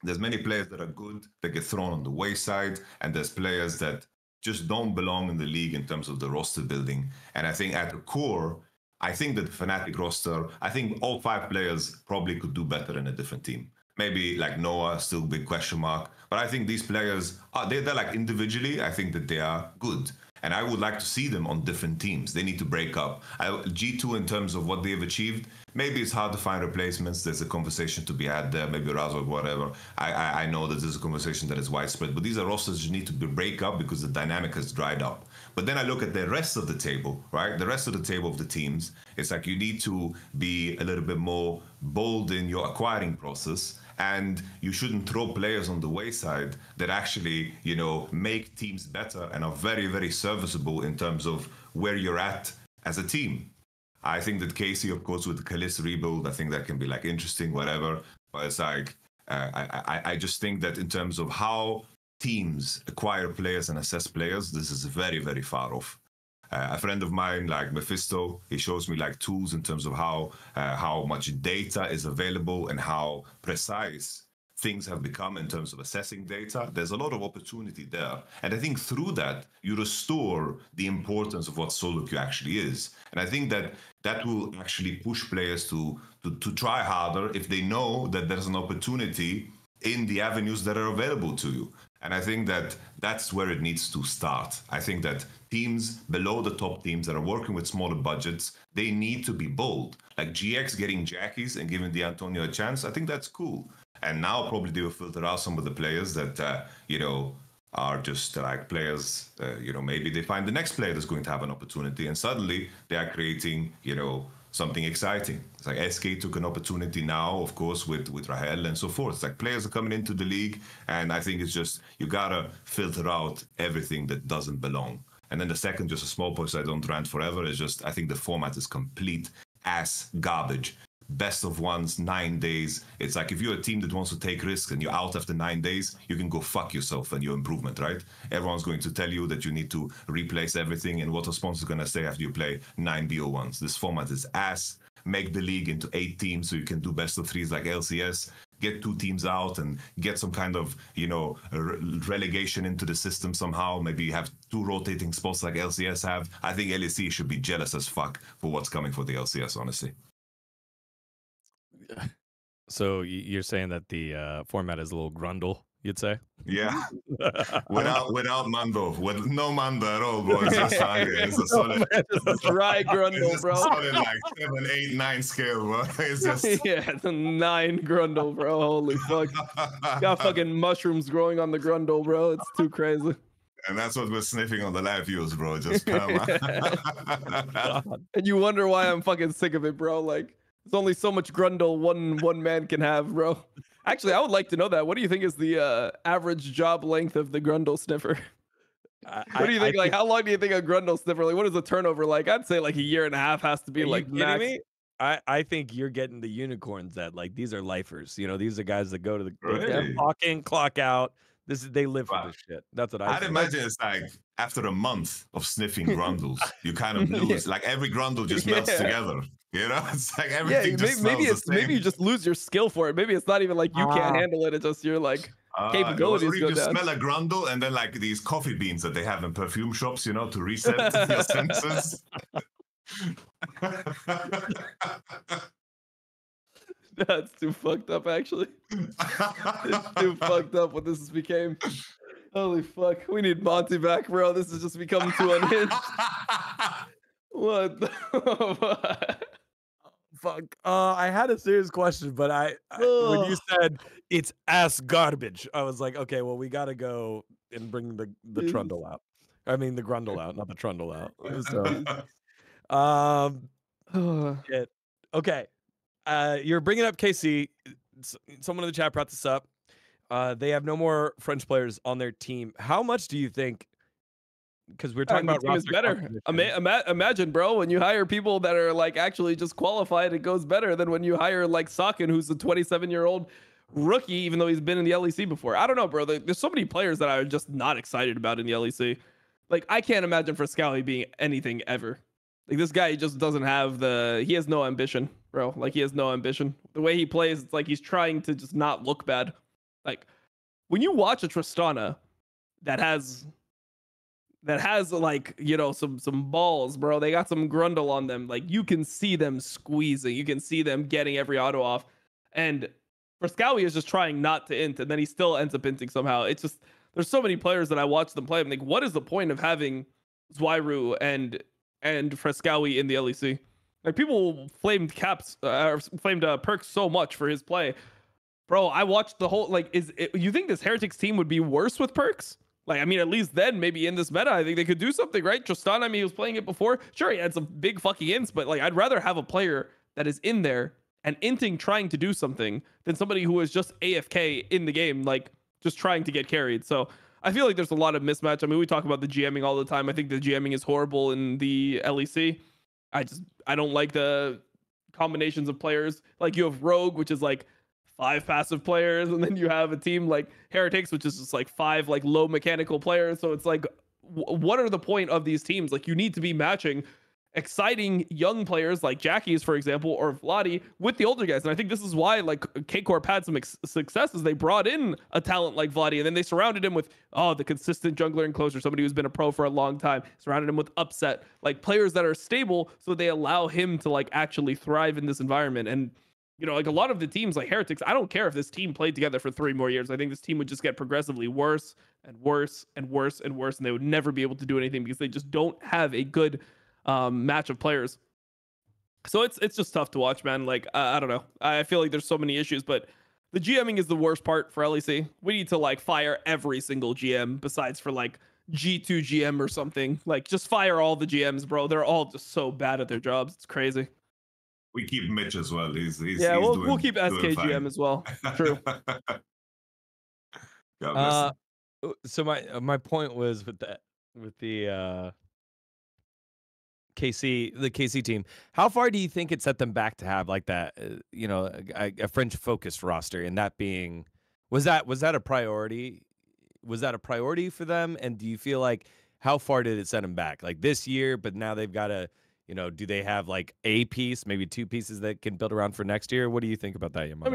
There's many players that are good that get thrown on the wayside, and there's players that just don't belong in the league in terms of the roster building. And I think at the core, I think that the Fnatic roster, I think all 5 players probably could do better in a different team. Maybe like Noah, still big question mark. But I think these players, they're like individually, I think that they are good. And I would like to see them on different teams. They need to break up. G2, in terms of what they've achieved, maybe it's hard to find replacements. There's a conversation to be had there, maybe Razo or whatever. I know that there's a conversation that is widespread, but these are rosters you need to break up because the dynamic has dried up. But then I look at the rest of the table, right? The rest of the table of the teams, it's like you need to be a little bit more bold in your acquiring process. And you shouldn't throw players on the wayside that actually, make teams better and are very, very serviceable in terms of where you're at as a team. I think that Casey, of course, with the Kalista rebuild, I think that can be like interesting, whatever. But it's like, I just think that in terms of how teams acquire players and assess players, this is very, very far off. A friend of mine, like Mephisto, he shows me like tools in terms of how much data is available and how precise things have become in terms of assessing data. There's a lot of opportunity there. And I think through that, you restore the importance of what solo queue actually is. And I think that will actually push players to try harder if they know that there's an opportunity in the avenues that are available to you. And I think that that's where it needs to start. I think that teams below the top teams that are working with smaller budgets, they need to be bold. Like GX getting Jackies and giving the Antonio a chance, I think that's cool. And now probably they will filter out some of the players that, are just like players, maybe they find the next player that's going to have an opportunity, and suddenly they are creating, something exciting. It's like SK took an opportunity now, of course, with Rahel and so forth. It's like players are coming into the league, and I think it's just, you gotta filter out everything that doesn't belong. And then the second, just a small point, so I don't rant forever, is just, I think the format is complete ass garbage. Best of ones, 9 days. It's like, if you're a team that wants to take risks and you're out after 9 days, you can go fuck yourself and your improvement, right? Everyone's going to tell you that you need to replace everything, and what a sponsor's going to say after you play 9 BO1s. This format is ass. Make the league into 8 teams so you can do best of 3s like LCS. Get 2 teams out and get some kind of, relegation into the system somehow. Maybe you have 2 rotating spots like LCS have. I think LEC should be jealous as fuck for what's coming for the LCS, honestly. So you're saying that the format is a little grundle, you'd say? Yeah. without Mando, with no Mando at all, bro. It's just it's a solid, dry grundle, bro. It's a solid like 7, 8, 9 scale, bro. It's just yeah, it's a 9 grundle, bro. Holy fuck! Got fucking mushrooms growing on the grundle, bro. It's too crazy. And that's what we're sniffing on the live views, bro. Just come on. And you wonder why I'm fucking sick of it, bro. Like, there's only so much grundle one man can have, bro. Actually, I would like to know that. What do you think is the average job length of the grundle sniffer? What do you think? How long do you think a grundle sniffer? Like, what is the turnover like? I'd say like a year and a half has to be like max. Me? I think you're getting the unicorns that like these are lifers. These are guys that go to the clock in, clock out. They live for this shit. That's what I'd imagine. It's like after a month of sniffing grundles, you kind of lose. Like every grundle just melts together. It's like everything just maybe smells the same. maybe you just lose your skill for it. Maybe it's not even like you can't handle it. It's just your like capabilities or you go just down. smell a grundle, and then like these coffee beans that they have in perfume shops, to reset your senses. That's too fucked up, actually. It's too fucked up what this became. Holy fuck. We need Monty back, bro. This is just becoming too unhinged. What the fuck? I had a serious question, but when you said it's ass garbage, I was like, okay, well, we got to go and bring the trundle out. I mean, the grundle out, not the trundle out. So, shit. Okay. You're bringing up KC. Someone in the chat brought this up. They have no more French players on their team. How much do you think? Because we're talking about team is better. Imagine, bro, when you hire people that are like actually just qualified, it goes better than when you hire like Sakin, who's a 27-year-old rookie, even though he's been in the LEC before. I don't know, bro. There's so many players that I'm just not excited about in the LEC. Like, I can't imagine Frescali being anything ever. Like, this guy just doesn't have he has no ambition, bro. Like, he has no ambition. The way he plays, it's like he's trying to just not look bad. Like, when you watch a Tristana that has like, some balls, bro. They got some grundle on them. Like, you can see them squeezing. You can see them getting every auto off. And Frescali is just trying not to int, and then he still ends up inting somehow. It's just, there's so many players that I watch them play. I'm like, what is the point of having Zweiru and Frescali in the LEC? Like, people flamed Perks so much for his play. Bro, I watched the whole, like, you think this Heretics team would be worse with Perks? Like, I mean, at least then, maybe in this meta, I think they could do something, right? Tristan, I mean, he was playing it before. Sure, he had some big fucking ints, but, like, I'd rather have a player that is in there and inting trying to do something than somebody who is just AFK in the game, like, just trying to get carried. So I feel like there's a lot of mismatch. I mean, we talk about the GMing all the time. I think the GMing is horrible in the LEC. I don't like the combinations of players. Like, you have Rogue, which is, like, 5 passive players, and then you have a team like Heretics, which is just like 5 like low mechanical players. So it's like, what are the point of these teams? Like, you need to be matching exciting young players like Jackie's, for example, or Vladi with the older guys. And I think this is why like K-Corp had some successes. They brought in a talent like Vladi, and then they surrounded him with the consistent jungler and closer, somebody who's been a pro for a long time, surrounded him with Upset, like players that are stable, so they allow him to like actually thrive in this environment. And like a lot of the teams like Heretics, I don't care if this team played together for 3 more years. I think this team would just get progressively worse and worse and worse and worse, and they would never be able to do anything because they just don't have a good match of players. So it's just tough to watch, man. Like, I don't know. I feel like there's so many issues, but the GMing is the worst part for LEC. We need to like fire every single GM besides for like G2 GM or something. Like just fire all the GMs, bro. They're all just so bad at their jobs. It's crazy. We keep Mitch as well. He's we'll keep doing SKGM fine. as well. True. God bless him. So my point was with the KC team. How far do you think it set them back to have like that, a French focused roster? And that being, was that a priority? Was that a priority for them? And do you feel like how far did it set them back? Like this year, but now they've got to, do they have like a piece, maybe two pieces that can build around for next year? What do you think about that, Yamato? I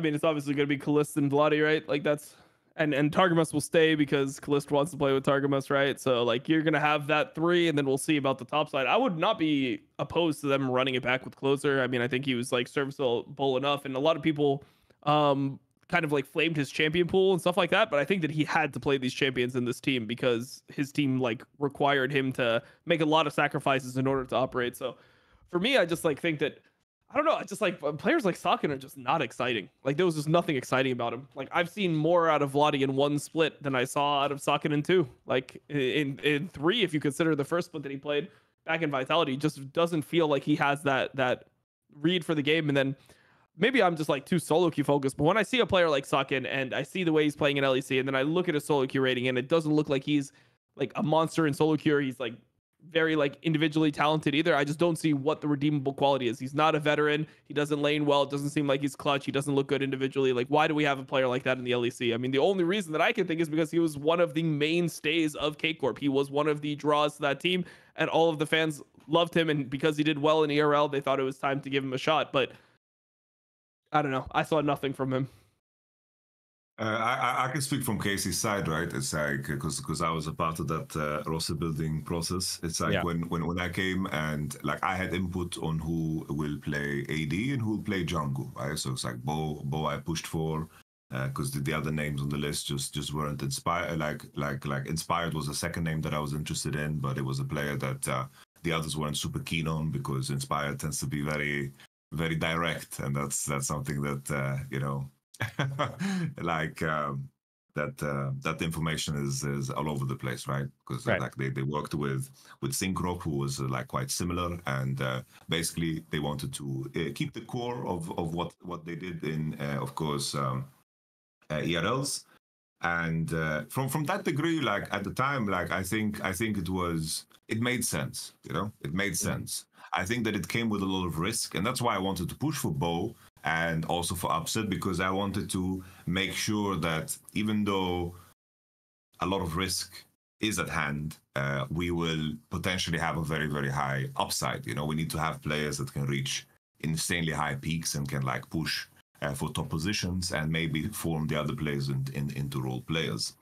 mean, it's obviously going to be Kalist and Vladi, right? Like that's, and Targamas will stay because Kalist wants to play with Targamas, right? So like you're going to have that three, and then we'll see about the top side. I would not be opposed to them running it back with Closer. I mean, I think he was like serviceable enough, and a lot of people kind of like flamed his champion pool and stuff like that, but I think that he had to play these champions in this team because his team like required him to make a lot of sacrifices in order to operate. So for me, I just like think that, I don't know, I just like players like Sakin are just not exciting. Like there was just nothing exciting about him. Like I've seen more out of Vladi in one split than I saw out of Sakin in two. Like in three, if you consider the first split that he played back in Vitality, just doesn't feel like he has that read for the game. And then maybe I'm just like too solo queue focused, but when I see a player like Sakin and I see the way he's playing in LEC, and then I look at his solo queue rating and it doesn't look like he's like a monster in solo queue, or he's like very like individually talented either. I just don't see what the redeemable quality is. He's not a veteran. He doesn't lane well. It doesn't seem like he's clutch. He doesn't look good individually. Like, why do we have a player like that in the LEC? I mean, the only reason that I can think is because he was one of the mainstays of K-Corp. He was one of the draws to that team, and all of the fans loved him. And because he did well in ERL, they thought it was time to give him a shot. But I don't know. I saw nothing from him. I can speak from Casey's side, right? It's like because I was a part of that roster building process. It's like when I came and like I had input on who will play AD and who will play jungle, right? So it's like Bo I pushed for because the other names on the list just weren't inspired. Like Inspired was the second name that I was interested in, but it was a player that the others weren't super keen on because Inspired tends to be very very direct, and that's something that that information is all over the place, right? Because like they worked with Synchro, who was like quite similar, and basically they wanted to keep the core of what they did in of course ERLs, and from that degree, like at the time, like I think it made sense, it made sense. I think that it came with a lot of risk, and that's why I wanted to push for Bo and also for Upset, because I wanted to make sure that even though a lot of risk is at hand, we will potentially have a very, very high upside. We need to have players that can reach insanely high peaks and can like push for top positions and maybe form the other players into role players.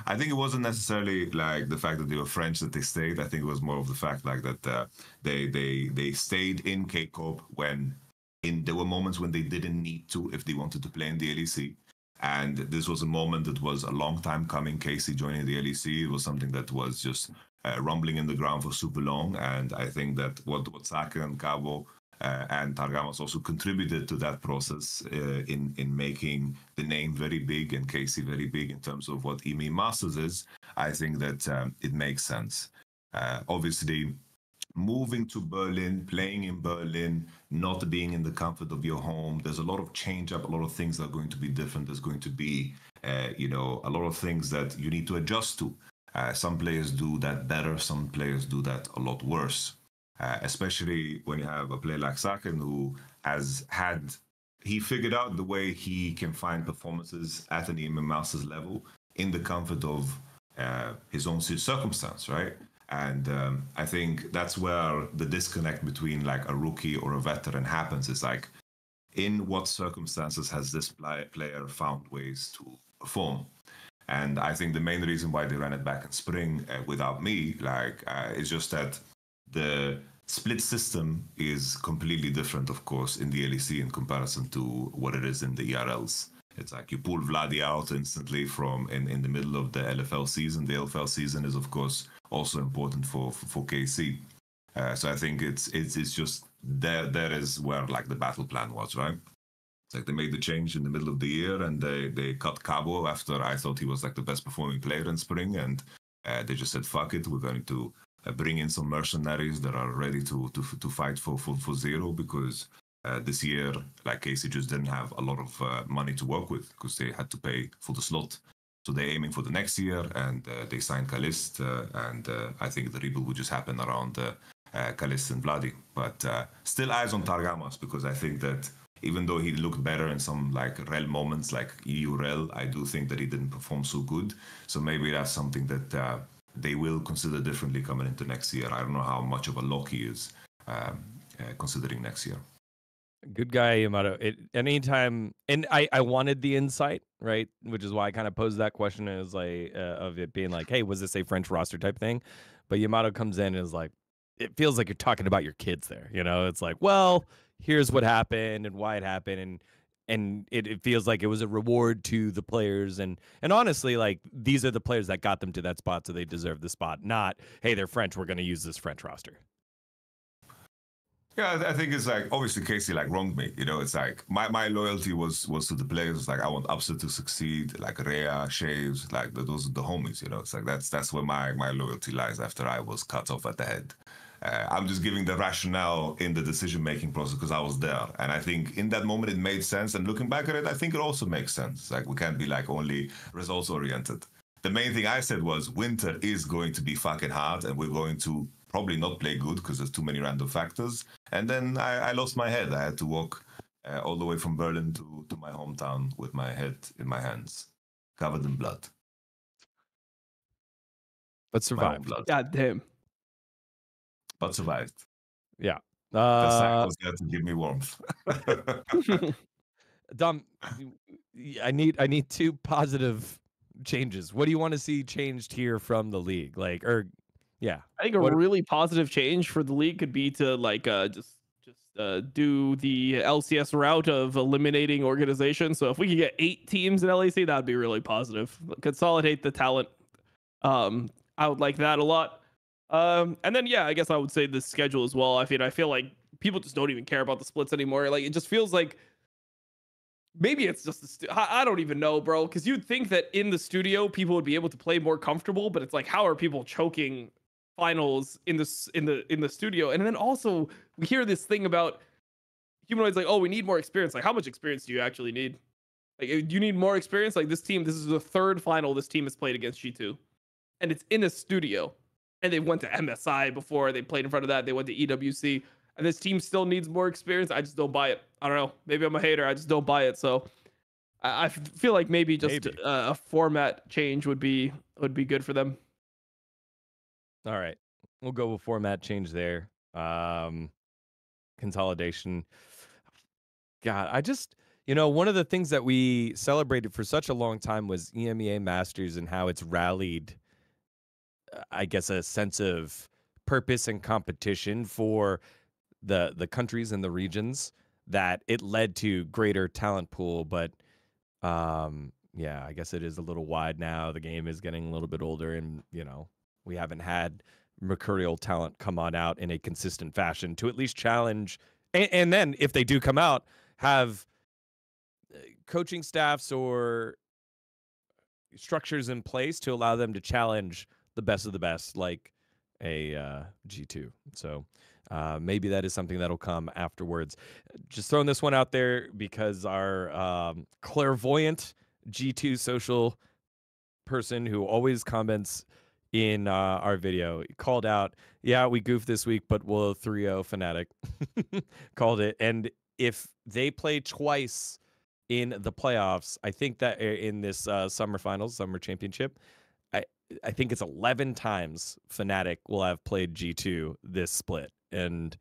I think it wasn't necessarily like the fact that they were French that they stayed. I think it was more of the fact like that they stayed in K-Corp when there were moments when they didn't need to if they wanted to play in the LEC. And this was a moment that was a long time coming. Casey joining the LEC, it was something that was just rumbling in the ground for super long. And I think that what Sakin and Cabo and Targamas also contributed to that process in making the name very big and Casey very big in terms of what EME Masters is. I think that it makes sense. Obviously, moving to Berlin, playing in Berlin, not being in the comfort of your home, there's a lot of change up, a lot of things that are going to be different. There's going to be, a lot of things that you need to adjust to. Some players do that better. Some players do that a lot worse. Especially when you have a player like Sakin who he figured out the way he can find performances at an EME Masters level in the comfort of his own circumstance, right? And I think that's where the disconnect between like a rookie or a veteran happens. Is like, in what circumstances has this player found ways to perform? And I think the main reason why they ran it back in spring without me, is just that the split system is completely different, of course, in the LEC in comparison to what it is in the ERLs. It's like you pull Vladi out instantly from in the middle of the LFL season. The LFL season is, of course, also important for KC. So I think it's just there is where like the battle plan was, right? It's like they made the change in the middle of the year, and they cut Cabo after I thought he was like the best performing player in spring, and they just said, fuck it, we're going to bring in some mercenaries that are ready to fight for zero, because this year, like Casey just didn't have a lot of money to work with because they had to pay for the slot. So they're aiming for the next year, and they signed Kalist, and I think the rebuild would just happen around Kalist and Vladi. But still eyes on Targamas, because I think that even though he looked better in some like rel moments, like EU rel, I do think that he didn't perform so good. So maybe that's something that they will consider differently coming into next year. I don't know how much of a lock he is considering next year. Good guy, Yamato. Anytime, and I wanted the insight, right? Which is why I kind of posed that question as like of it being like, hey, was this a French roster type thing? But Yamato comes in and is like, it feels like you're talking about your kids there. You know, it's like, well, here's what happened and why it happened, and it feels like it was a reward to the players, and honestly, like these are the players that got them to that spot, so they deserve the spot. Not, hey, they're French, we're going to use this French roster. Yeah, I think it's like, obviously Casey like wronged me. You know, it's like my loyalty was to the players. It's like I want Upset to succeed, like Rhea, Shaves, like those are the homies. You know, it's like that's where my loyalty lies after I was cut off at the head. I'm just giving the rationale in the decision-making process because I was there. And I think in that moment it made sense. And looking back at it, I think it also makes sense. Like we can't be like only results-oriented. The main thing I said was winter is going to be fucking hard, and we're going to probably not play good because there's too many random factors. And then I lost my head. I had to walk all the way from Berlin to my hometown with my head in my hands, covered in blood. But survived. Blood. God damn. But survived. Yeah. The sack was there to give me warmth. Dom, I need two positive changes. What do you want to see changed here from the league? Like, or yeah, I think a really positive change for the league could be to like just do the LCS route of eliminating organizations. So if we could get 8 teams in LEC, that'd be really positive. Consolidate the talent. I would like that a lot. And then yeah, I guess I would say the schedule as well. I feel like people just don't even care about the splits anymore. Like it just feels like maybe it's just I don't even know, bro. Because you'd think that in the studio people would be able to play more comfortable, but it's like, how are people choking finals in the studio? And then also we hear this thing about humanoids like, oh, we need more experience. Like, how much experience do you actually need? Like, do you need more experience? Like this team, this is the 3rd final this team has played against G2, and it's in a studio. And they went to MSI before. They played in front of that. They went to EWC. And this team still needs more experience. I just don't buy it. I don't know. Maybe I'm a hater. I just don't buy it. So I feel like maybe just a format change would be good for them. All right. We'll go with format change there. Consolidation. God, I just, one of the things that we celebrated for such a long time was EMEA Masters and how it's rallied, I guess, a sense of purpose and competition for the countries and the regions, that it led to greater talent pool. But yeah, I guess it is a little wide now. The game is getting a little bit older, and we haven't had mercurial talent come on out in a consistent fashion to at least challenge, and then if they do come out, have coaching staffs or structures in place to allow them to challenge the best of the best, like a G2. So maybe that is something that'll come afterwards. Just throwing this one out there because our clairvoyant G2 social person who always comments in our video called out, yeah, we goofed this week, but we'll 3-0 Fnatic. Called it. And if they play twice in the playoffs, I think that in this summer finals, summer championship, I think it's 11 times Fnatic will have played G2 this split. And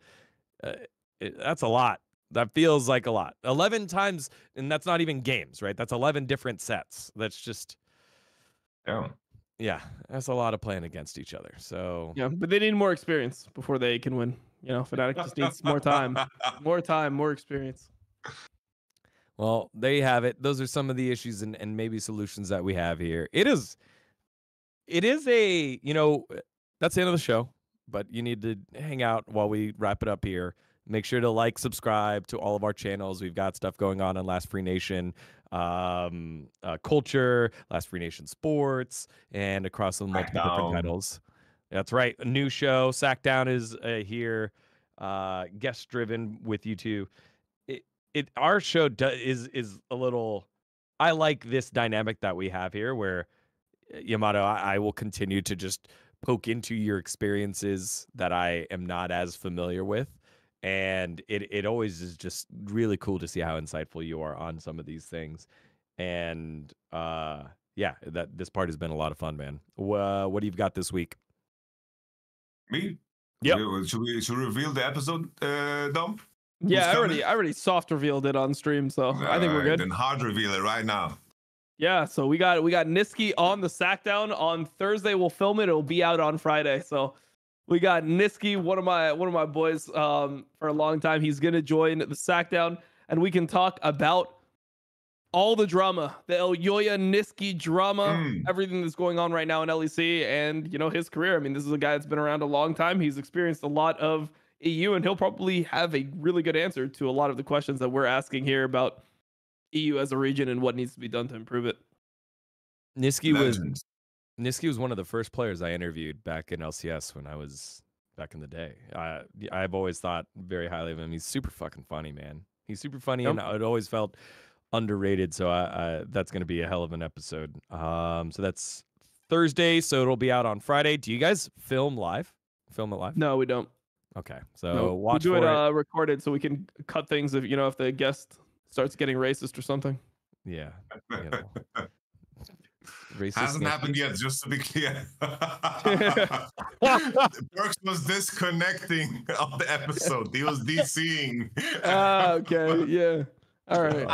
that's a lot. That feels like a lot. 11 times, and that's not even games, right? That's 11 different sets. That's just... Yeah, that's a lot of playing against each other. So yeah, but they need more experience before they can win. Fnatic just needs more time. More experience. Well, there you have it. Those are some of the issues and maybe solutions that we have here. It is a, that's the end of the show, but you need to hang out while we wrap it up here. Make sure to like, subscribe to all of our channels. We've got stuff going on Last Free Nation Culture, Last Free Nation Sports, and across the multiple different titles. That's right. A new show. Sackdown is here, guest driven with you two. Our show is a little. I like this dynamic that we have here, where Yamato, I will continue to just poke into your experiences that I am not as familiar with. And it always is just really cool to see how insightful you are on some of these things. And yeah, this part has been a lot of fun, man. What do you got this week? Me? Yep. Should we reveal the episode, Dom? Yeah, I already soft revealed it on stream, so I think we're good. Then hard reveal it right now. Yeah, so we got Niski on the Sackdown on Thursday. We'll film it. It'll be out on Friday. So we got Niski, one of my boys for a long time. He's gonna join the Sackdown, and we can talk about all the drama, the Elyoya Niski drama, everything that's going on right now in LEC, and his career. I mean, this is a guy that's been around a long time. He's experienced a lot of EU, and he'll probably have a really good answer to a lot of the questions that we're asking here about EU as a region and what needs to be done to improve it. Niski was one of the first players I interviewed back in LCS when I was back in the day. I've always thought very highly of him. He's super fucking funny, man. He's super funny, and it always felt underrated. So that's going to be a hell of an episode. So that's Thursday, so it'll be out on Friday. Do you guys film it live? No, we don't. Okay, so watch. We do it recorded, so we can cut things if the guest starts getting racist or something. Yeah. Racist hasn't happened yet, just to be clear. Perks was disconnecting of the episode. He was DCing. Okay, yeah. All right.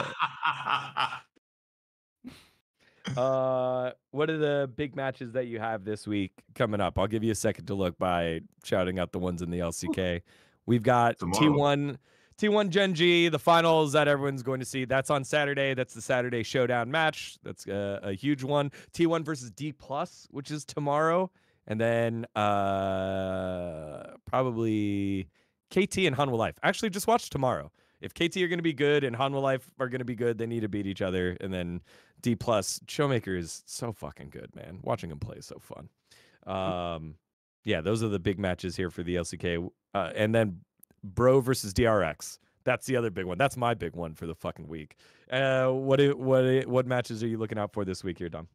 What are the big matches that you have this week coming up? I'll give you a second to look by shouting out the ones in the LCK. We've got T1 Gen G, the finals that everyone's going to see. That's on Saturday. That's the Saturday showdown match. That's a huge one. T1 versus D+, which is tomorrow. And then probably KT and Hanwha Life. Actually, just watch tomorrow. If KT are going to be good and Hanwha Life are going to be good, they need to beat each other. And then D+, Showmaker is so fucking good, man. Watching him play is so fun. Yeah, those are the big matches here for the LCK. And then Bro versus DRX. That's the other big one. That's my big one for the fucking week. What matches are you looking out for this week here, Dom?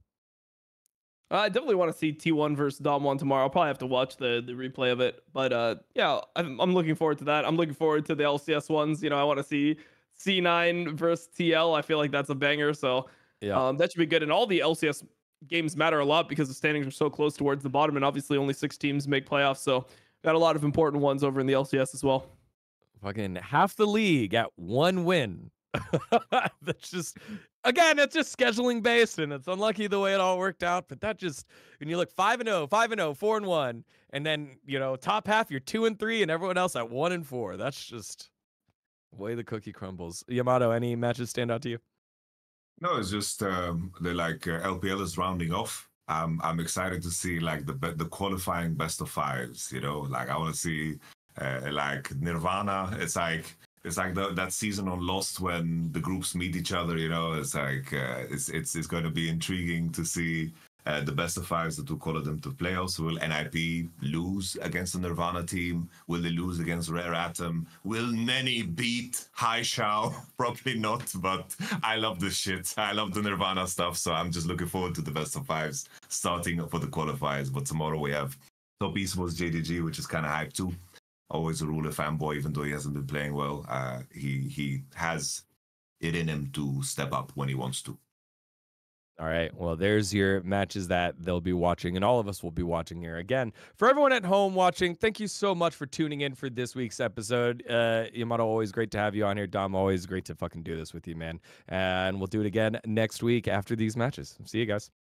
I definitely want to see T1 versus Dom1 tomorrow. I'll probably have to watch the replay of it. But yeah, I'm looking forward to that. I'm looking forward to the LCS ones. I want to see C9 versus TL. I feel like that's a banger. So yeah, that should be good. And all the LCS games matter a lot because the standings are so close towards the bottom. And obviously only 6 teams make playoffs. So got a lot of important ones over in the LCS as well. Fucking half the league at 1 win. That's just, again, it's just scheduling based, and it's unlucky the way it all worked out. But that just, when you look 5-0, 5-0, 4-1, and then top half you're 2-3, and everyone else at 1-4. That's just the way the cookie crumbles. Yamato, any matches stand out to you? No, it's just LPL is rounding off. I'm excited to see the qualifying best of fives. I want to see Nirvana. It's like that season on Lost when the groups meet each other. It's it's going to be intriguing to see the best of fives, the two call them to playoffs. Will NIP lose against the Nirvana team? Will they lose against Rare Atom? Will Nenny beat Haishao? Probably not, but I love the shit. I love the Nirvana stuff, so I'm just looking forward to the best of fives starting for the qualifiers. But tomorrow we have Top Esports JDG, which is kind of hyped too. Always a ruler fanboy, even though he hasn't been playing well. He has it in him to step up when he wants to. All right. Well, there's your matches that they'll be watching, and all of us will be watching here. Again, for everyone at home watching, thank you so much for tuning in for this week's episode. Yamato, always great to have you on here. Dom, always great to fucking do this with you, man. And we'll do it again next week after these matches. See you guys.